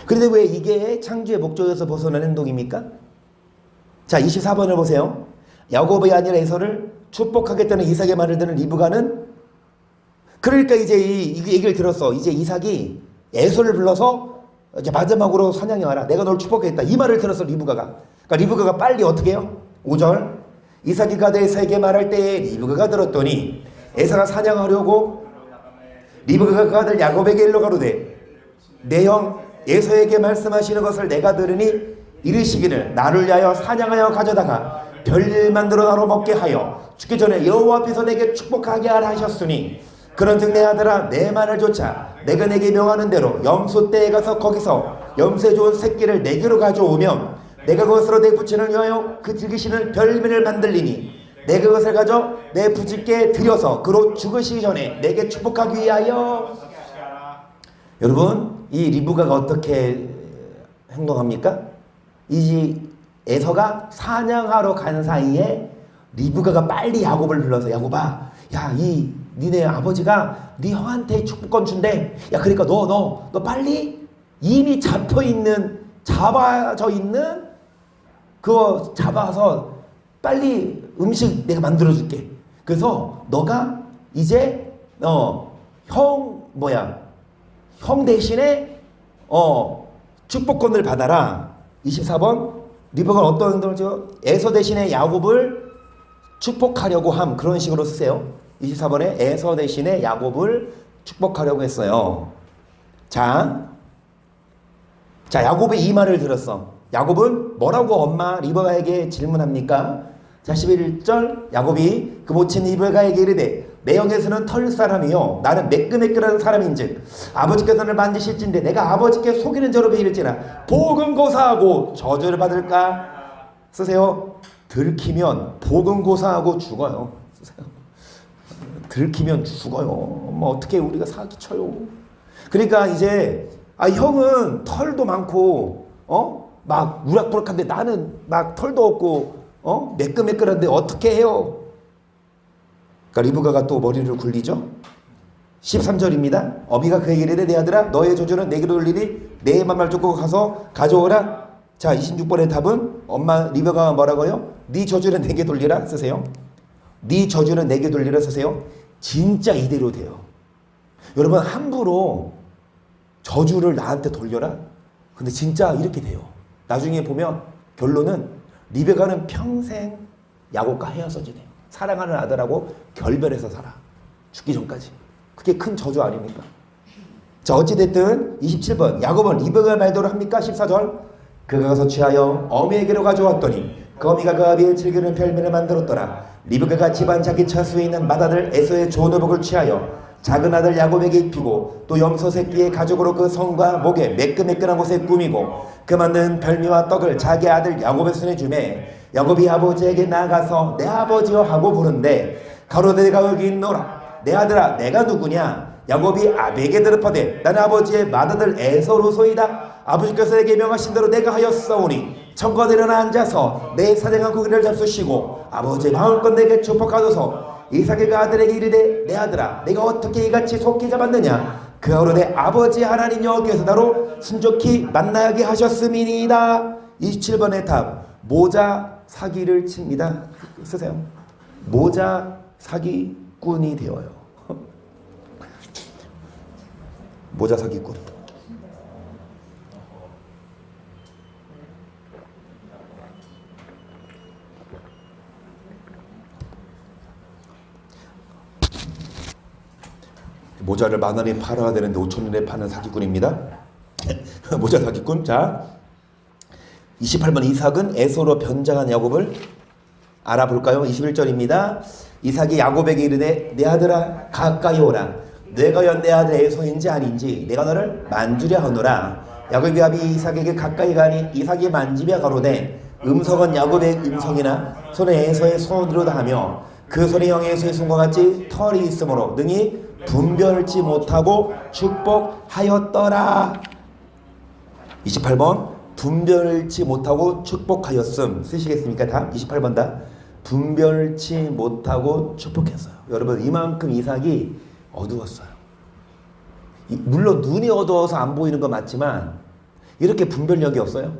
그런데 왜 이게 창조의 목적에서 벗어난 행동입니까? 자, 24번을 보세요. 야곱이 아니라 에서를 축복하겠다는 이삭의 말을 듣는 리브가는, 그러니까 이제 이 얘기를 들었어. 이제 이삭이 에서를 불러서 이제 마지막으로 사냥해 와라. 내가 널 축복하겠다. 이 말을 들었어, 리브가가. 그러니까 리브가가 빨리 어떻게 해요? 5절. 이삭이 가되 에서에게 말할 때에 리브가가 들었더니 에서가 사냥하려고 리브가가 그 아들 야곱에게 일러 가로되 내 형 에서에게 말씀하시는 것을 내가 들으니 이르시기를 나를 위하여 사냥하여 가져다가 별일 만들어 나로 먹게 하여 죽기 전에 여호와 앞에서 내게 축복하게 하라 하셨으니 그런즉 내 아들아 내 말을 조차 내가 내게 명하는 대로 염소 떼에 가서 거기서 염소에 좋은 새끼를 내게로 가져오면 내가 그것으로 내 부친을 위하여 그 즐기시는 별민을 만들리니 내가 그것을 가져 내 부친께 드려서 그로 죽으시기 전에 내게 축복하기 위하여. 여러분, 이 리브가가 어떻게 행동합니까? 이 에서가 사냥하러 간 사이에 리브가가 빨리 야곱을 불러서 야곱아, 야, 니네 아버지가 네 형한테 축복권 준대. 야, 그러니까 너 빨리 이미 잡혀져 있는 그거 잡아서 빨리 음식 내가 만들어줄게. 그래서 너가 이제 형 대신에 축복권을 받아라. 24번. 리브가가 어떤 행동을 죠? 에서 대신에 야곱을 축복하려고 함. 그런 식으로 쓰세요. 24번에 에서 대신에 야곱을 축복하려고 했어요. 자, 야곱의 이 말을 들었어. 야곱은 뭐라고 엄마 리브가에게 질문합니까? 자, 11절. 야곱이 그 모친 리브가에게 이르되 내 형에서는 털 사람이요 나는 매끈매끈한 사람인즉 아버지께서는 만지실진데 내가 아버지께 속이는 자로 베일지라 복음고사하고 저주를 받을까? 쓰세요. 들키면 복음고사하고 죽어요. 쓰세요. 들키면 죽어요. 뭐 어떻게 우리가 사기쳐요. 그러니까 이제 형은 털도 많고 막 우락부락한데 나는 막 털도 없고 매끈매끈한데 어떻게 해요? 그러니까 리브가가 또 머리를 굴리죠. 13절입니다. 어미가 그에게 이르되 내 아들아 너의 저주는 내게로 돌리니 내 맘을 쫓고 가서 가져오라. 자, 26번의 답은 엄마 리브가가 뭐라고요? 네 저주는 내게 돌리라 쓰세요. 네 저주는 내게 돌리라 쓰세요. 진짜 이대로 돼요. 여러분 함부로 저주를 나한테 돌려라? 근데 진짜 이렇게 돼요. 나중에 보면 결론은 리베가는 평생 야곱과 헤어져 지내요. 사랑하는 아들하고 결별해서 살아. 죽기 전까지. 그게 큰 저주 아닙니까? 자, 어찌됐든 27번 야곱은 리베가의 말대로 합니까? 14절 그가 가서 취하여 어미에게로 가져왔더니 그 어미가 그 아비의 즐기는 별미를 만들었더라. 리브가가 집안 자기 차수에 있는 맏아들 에서의 좋은 의복을 취하여 작은 아들 야곱에게 입히고 또 염소 새끼의 가죽으로 그 성과 목에 매끈매끈한 곳에 꾸미고 그 만든 별미와 떡을 자기 아들 야곱의 손에 주매 야곱이 아버지에게 나아가서 내 아버지여 하고 부른데 가로되 내가 여기 있노라. 내 아들아 내가 누구냐? 야곱이 아비에게 대답하되 나는 아버지의 맏아들 에서로소이다. 아버지께서 내게 명하신 대로 내가 하였사오니 청과 일어나 앉아서 내 사냥한 고기를 잡수시고 아버지의 마음껏 내게 축복하소서. 이삭의 그 아들에게 이르되 내 아들아 내가 어떻게 이같이 속히 잡았느냐? 그 가로되 아버지 하나님 여호와께서 나로 순족히 만나게 하셨음이니이다. 27번의 답 모자 사기를 칩니다. 쓰세요. 모자 사기꾼이 되어요. 모자 사기꾼. 모자를 10,000원에 팔아야 되는데 5,000원에 파는 사기꾼입니다. 모자 사기꾼. 자, 28번 이삭은 에서로 변장한 야곱을 알아볼까요? 21절입니다. 이삭이 야곱에게 이르되 내 아들아 가까이 오라. 내가 내 아들 에서인지 아닌지 내가 너를 만주려 하노라. 야곱의 아비 이삭에게 가까이 가니 이삭이 만지며 가로되 음성은 야곱의 음성이나 손은 에서의 손으로다 하며 그 손이 형 에서의 손과 같이 털이 있으므로 능히 분별치 못하고 축복하였더라. 28번 분별치 못하고 축복하였음 쓰시겠습니까? 답 28번 답 분별치 못하고 축복했어요. 여러분 이만큼 이삭이 어두웠어요. 물론 눈이 어두워서 안 보이는 건 맞지만 이렇게 분별력이 없어요?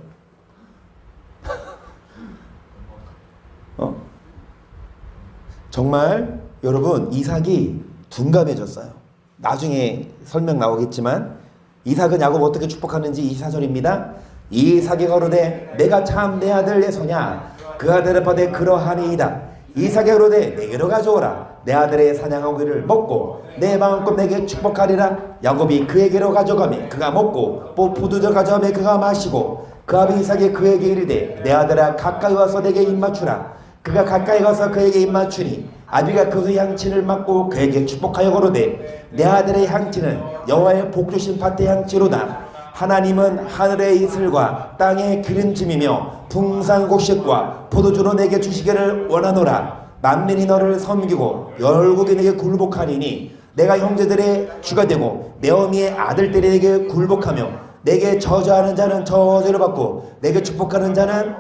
정말 여러분 이삭이 둔감해졌어요. 나중에 설명 나오겠지만 이삭은 야곱 어떻게 축복하는지 24절입니다. 이삭이 가로되 내가 참 내 아들 에서냐? 그 아들을 받되 그러하니이다. 이삭이 가로되 내게로 가져오라. 내 아들의 사냥한 고기를 먹고 내 마음껏 내게 축복하리라. 야곱이 그에게로 가져가매 그가 먹고 또 포도주 가져가매 그가 마시고 그 아비 이삭이 그에게 이르되 내 아들아 가까이 와서 내게 입맞추라. 그가 가까이 가서 그에게 입맞추니 아비가 그 향치를 맡고 그에게 축복하여 거로되 내 아들의 향치는 여호와의 복주신 밭의 향치로다. 하나님은 하늘의 이슬과 땅의 기름짐이며 풍산곡식과 포도주로 내게 주시기를 원하노라. 만민이 너를 섬기고 열국이 내게 굴복하리니 내가 형제들의 주가 되고 내 어미의 아들들이 내게 굴복하며 내게 저주하는 자는 저주를 받고 내게 축복하는 자는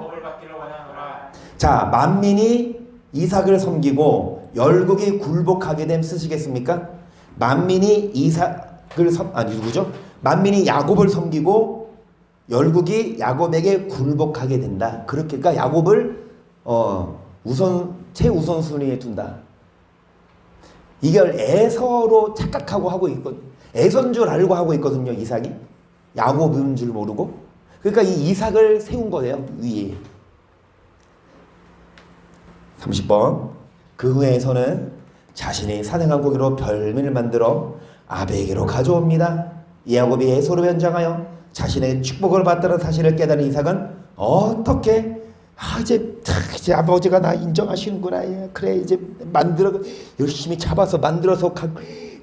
자 만민이 이삭을 섬기고 열국이 굴복하게 됨 쓰시겠습니까? 만민이 이삭을 누구죠? 만민이 야곱을 섬기고 열국이 야곱에게 굴복하게 된다. 그렇게 그러니까 야곱을 최우선순위에 둔다. 이걸 에서로 착각하고 하고 있거든. 에서인 줄 알고 하고 있거든요. 이삭이 야곱인 줄 모르고. 그러니까 이 이삭을 세운 거예요. 위에. 30번 그 후에 에서는 자신이 사냥한 고기로 별미를 만들어 아베에게로 가져옵니다. 야곱이 에서로 변장하여 자신의 축복을 받다는 사실을 깨달은 이삭은 어떻게 이제 아버지가 나 인정하시는구나. 예, 그래 이제 만들어 열심히 잡아서 만들어서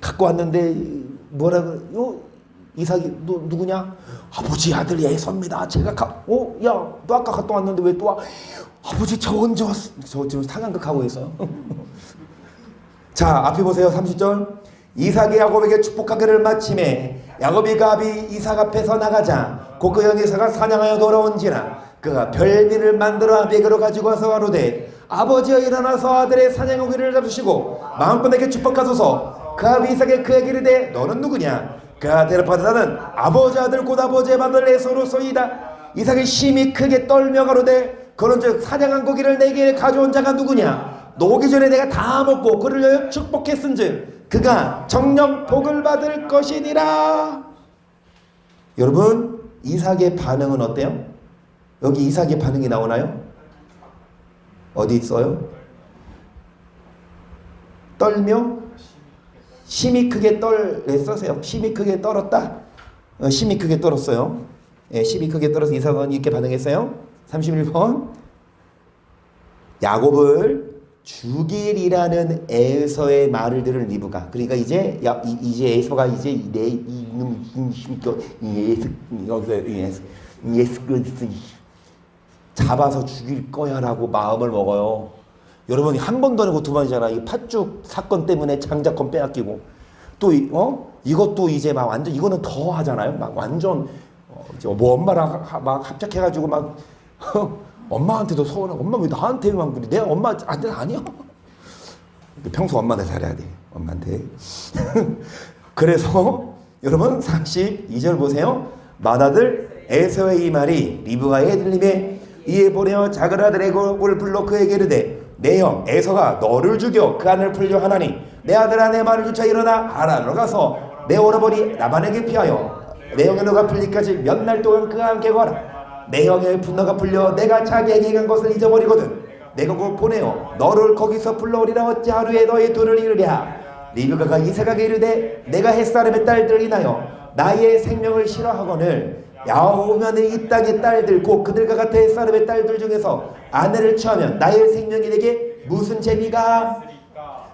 갖고 왔는데 뭐라고 이삭이 너 누구냐? 아버지 아들 에서입니다. 제가 야 너 아까 갔다 왔는데 왜 또 와? 아버지 저 언제 왔어? 저 지금 상황극 하고 있어요. 자 앞에 보세요. 30절 이삭이 야곱에게 축복하기를 마침에 야곱이 그 아비 이삭 앞에서 나가자 곧 그 형 이삭아 사냥하여 돌아온지라 그가 별미를 만들어 아비에게로 가지고 와서 가로되 아버지여 일어나서 아들의 사냥고기를 잡수시고 마음껏 내게 축복하소서. 그 아비 이삭에 그에게 이르되 너는 누구냐? 그가 대답하되 나는 아버지 아들 곧 아버지의 맏아들 에서로소이다. 이삭이 심히 크게 떨며 가로되 그런즉 사냥한 고기를 내게 가져온 자가 누구냐? 너 오기 전에 내가 다 먹고 그를 위하여 축복했은즉 그가 정녕 복을 받을 것이니라. 여러분, 이삭의 반응은 어때요? 여기 이삭의 반응이 나오나요? 어디 있어요? 떨며 심히 크게 써세요. 심히 크게 떨었다. 심히 크게 떨었어요. 심히 크게 떨어서 이삭은 이렇게 반응했어요. 31번. 야곱을 죽이리라는 에서의 말을 들은 리브가, 그러니까 이제 에서가 이제 잡아서 죽일 거야라고 마음을 먹어요. 여러분이 한 번도 아니고 두 번이잖아. 이 팥죽 사건 때문에 장자권 빼앗기고 또 이것도 이제 막 완전 이거는 더 하잖아요. 막 완전 뭐 엄마랑 막 합작해가지고 막 엄마한테도 서운해. 엄마 왜 나한테만 그래? 내가 엄마한테 아니야. 평소 엄마한테 잘해야 돼. 엄마한테. 그래서 여러분 32절 보세요. 맏아들 에서의 이 말이 리브가의 들림에 이에 보내어 작은 아들 야곱을 불러 그에게 이르되 내 형 에서가 너를 죽여 그 안을 풀려 하나니 내 아들아 내 말을 쫓아 일어나 하란으로 가서 내 오라버니 라반에게 피하여 내 형의 너가 풀리까지 몇 날 동안 그와 함께 거하라. 내 형의 분노가 풀려 내가 자기에게 행한 것을 잊어버리거든 내가 곧 보내어 너를 거기서 불러오리라. 어찌 하루에 너의 돈을 이루랴. 리브가가 이삭에게 이르되 내가 햇사람의 딸들을 인하여 나의 생명을 싫어하거늘 야오면은 이 땅의 딸들 곧 그들과 같아 햇사람의 딸들 중에서 아내를 취하면 나의 생명이 내게 무슨 재미가.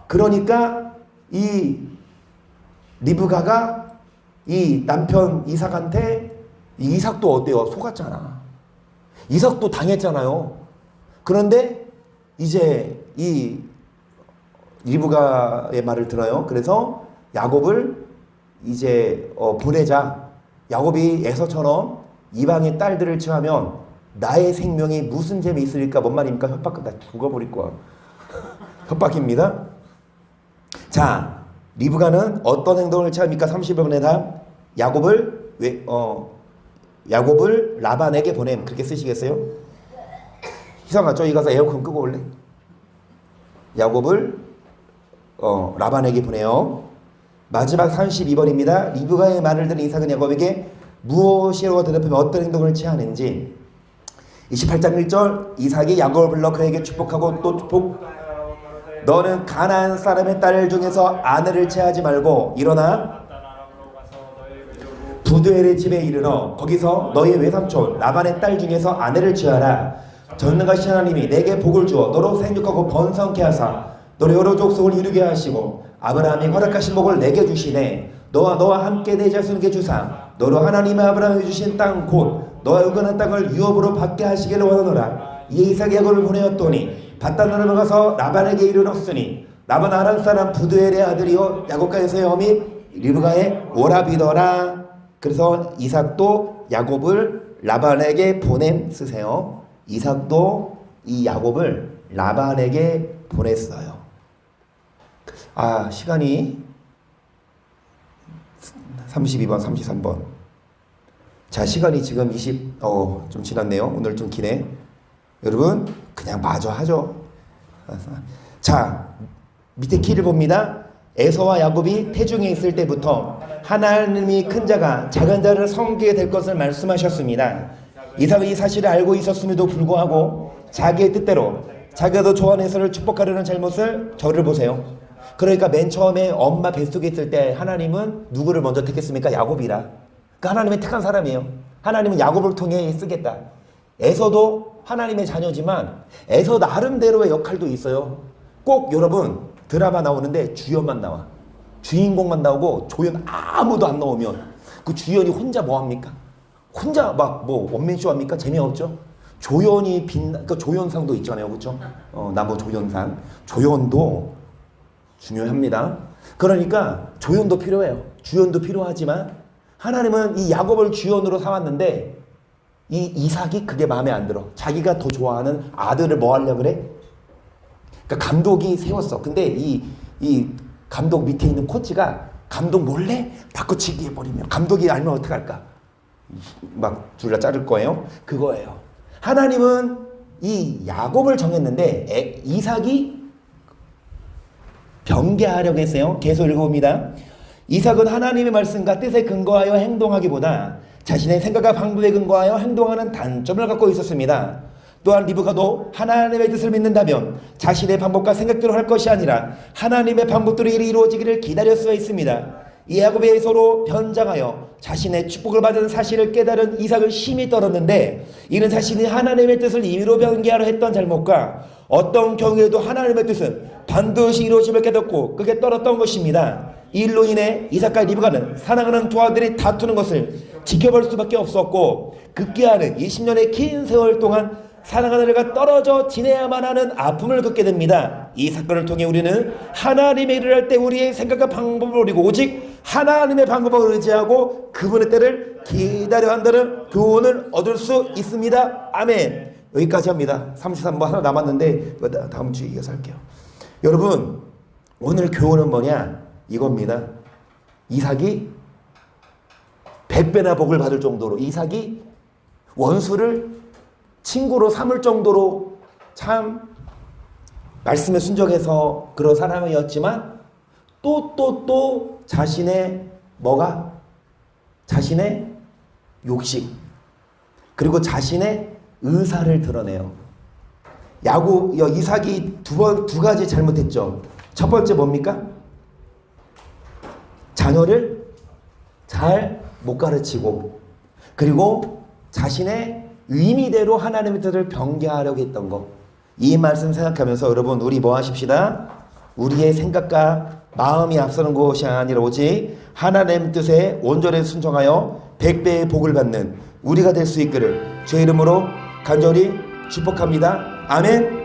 그러니까 이 리브가가 이 남편 이삭한테, 이삭도 어때요? 속았잖아. 이삭도 당했잖아요. 그런데 이제 이 리브가의 말을 들어요. 그래서 야곱을 이제 보내자. 야곱이 에서처럼 이방의 딸들을 취하면 나의 생명이 무슨 재미 있으니까 뭔 말입니까? 협박, 나 죽어버릴 거야. 협박입니다. 자, 리브가는 어떤 행동을 취합니까? 30번에 답. 야곱을 라반에게 보냄. 그렇게 쓰시겠어요? 희성아, 저기 가서 에어컨 끄고 올래? 야곱을 라반에게 보내요. 마지막 32번입니다. 리브가의 말을 들은 이삭은 야곱에게 무엇이라고 대답하며 어떤 행동을 취하는지. 28장 1절. 이삭이 야곱을 불러 그에게 축복하고 또 축복. 너는 가나안 사람의 딸 중에서 아내를 취하지 말고 일어나 부두엘의 집에 이르러 거기서 너의 외삼촌 라반의 딸 중에서 아내를 취하라. 전능하신 하나님이 내게 복을 주어 너로 생육하고 번성케 하사 너로 여러 족속을 이루게 하시고 아브라함이 허락하신 복을 내게 주시네. 너와 함께 내 자손에게 주사 너로 하나님의 아브라함이 주신 땅 곧 너와 의건한 땅을 유업으로 받게 하시기를 원하노라. 이에 이삭이 야곱을 보내었더니 밧단으로 넘어가서 라반에게 이르렀으니 라반 아란 사람 부두엘의 아들이요 야곱과 에서의 어미 리브가의 오라비더라. 그래서 이삭도 야곱을 라반에게 보냄. 쓰세요. 이삭도 이 야곱을 라반에게 보냈어요. 시간이 32번 33번. 자, 시간이 지금 좀 지났네요. 오늘 좀 기네. 여러분 그냥 마저 하죠. 자, 밑에 키를 봅니다. 에서와 야곱이 태중에 있을 때부터 하나님이 큰 자가 작은 자를 섬기게 될 것을 말씀하셨습니다. 이삭이 이 사실을 알고 있었음에도 불구하고 자기의 뜻대로 자기도 좋아하는 에서를 축복하려는 잘못을 저를 보세요. 그러니까 맨 처음에 엄마 뱃속에 있을 때 하나님은 누구를 먼저 택했습니까? 야곱이라. 그러니까 하나님의 택한 사람이에요. 하나님은 야곱을 통해 쓰겠다. 에서도 하나님의 자녀지만 에서 나름대로의 역할도 있어요. 꼭 여러분 드라마 나오는데 주연만 나와. 주인공만 나오고 조연 아무도 안 나오면 그 주연이 혼자 뭐 합니까? 혼자 막 뭐 원맨쇼 합니까? 재미없죠? 조연이 그러니까 조연상도 있잖아요. 그렇죠? 나무 조연상. 조연도 중요합니다. 그러니까 조연도 필요해요. 주연도 필요하지만 하나님은 이 야곱을 주연으로 삼았는데 이 이삭이 그게 마음에 안 들어. 자기가 더 좋아하는 아들을 뭐 하려고 그래? 그러니까 감독이 세웠어. 근데 이 감독 밑에 있는 코치가 감독 몰래 바꿔치기 해버리면 감독이 알면 어떡할까? 막 둘 다 자를 거예요. 그거예요. 하나님은 이 야곱을 정했는데 이삭이 변개하려고 했어요. 계속 읽어봅니다. 이삭은 하나님의 말씀과 뜻에 근거하여 행동하기보다 자신의 생각과 방법에 근거하여 행동하는 단점을 갖고 있었습니다. 또한 리브가도 하나님의 뜻을 믿는다면 자신의 방법과 생각대로 할 것이 아니라 하나님의 방법대로 일이 이루어지기를 기다렸어야 했습니다. 이 야곱이 서로 변장하여 자신의 축복을 받은 사실을 깨달은 이삭을 심히 떨었는데, 이는 자신이 하나님의 뜻을 임의로 변개하려 했던 잘못과 어떤 경우에도 하나님의 뜻은 반드시 이루어짐을 깨닫고 그게 떨었던 것입니다. 이 일로 인해 이삭과 리브가는 사랑하는 두 아들이 다투는 것을 지켜볼 수밖에 없었고, 급기야는 20년의 긴 세월 동안 사랑하는 아들과 떨어져 지내야만 하는 아픔을 겪게 됩니다. 이 사건을 통해 우리는 하나님의 일을 할 때 우리의 생각과 방법을 버리고 오직 하나님의 방법을 의지하고 그분의 때를 기다려 한다는 교훈을 얻을 수 있습니다. 아멘. 여기까지 합니다. 33번 하나 남았는데 다음 주에 이어서 할게요. 여러분, 오늘 교훈은 뭐냐? 이겁니다. 이삭이 100배나 복을 받을 정도로, 이삭이 원수를 친구로 삼을 정도로 참 말씀에 순종해서 그런 사람이었지만 또 자신의 뭐가? 자신의 욕심, 그리고 자신의 의사를 드러내요. 이삭이 두 가지 잘못했죠. 첫 번째 뭡니까? 자녀를 잘 못 가르치고, 그리고 자신의 의미대로 하나님의 뜻을 변개하려고 했던 것. 이 말씀 생각하면서 여러분, 우리 뭐 하십시다? 우리의 생각과 마음이 앞서는 것이 아니라 오직 하나님의 뜻에 온전히 순종하여 100배의 복을 받는 우리가 될 수 있기를 주의 이름으로 간절히 축복합니다. 아멘.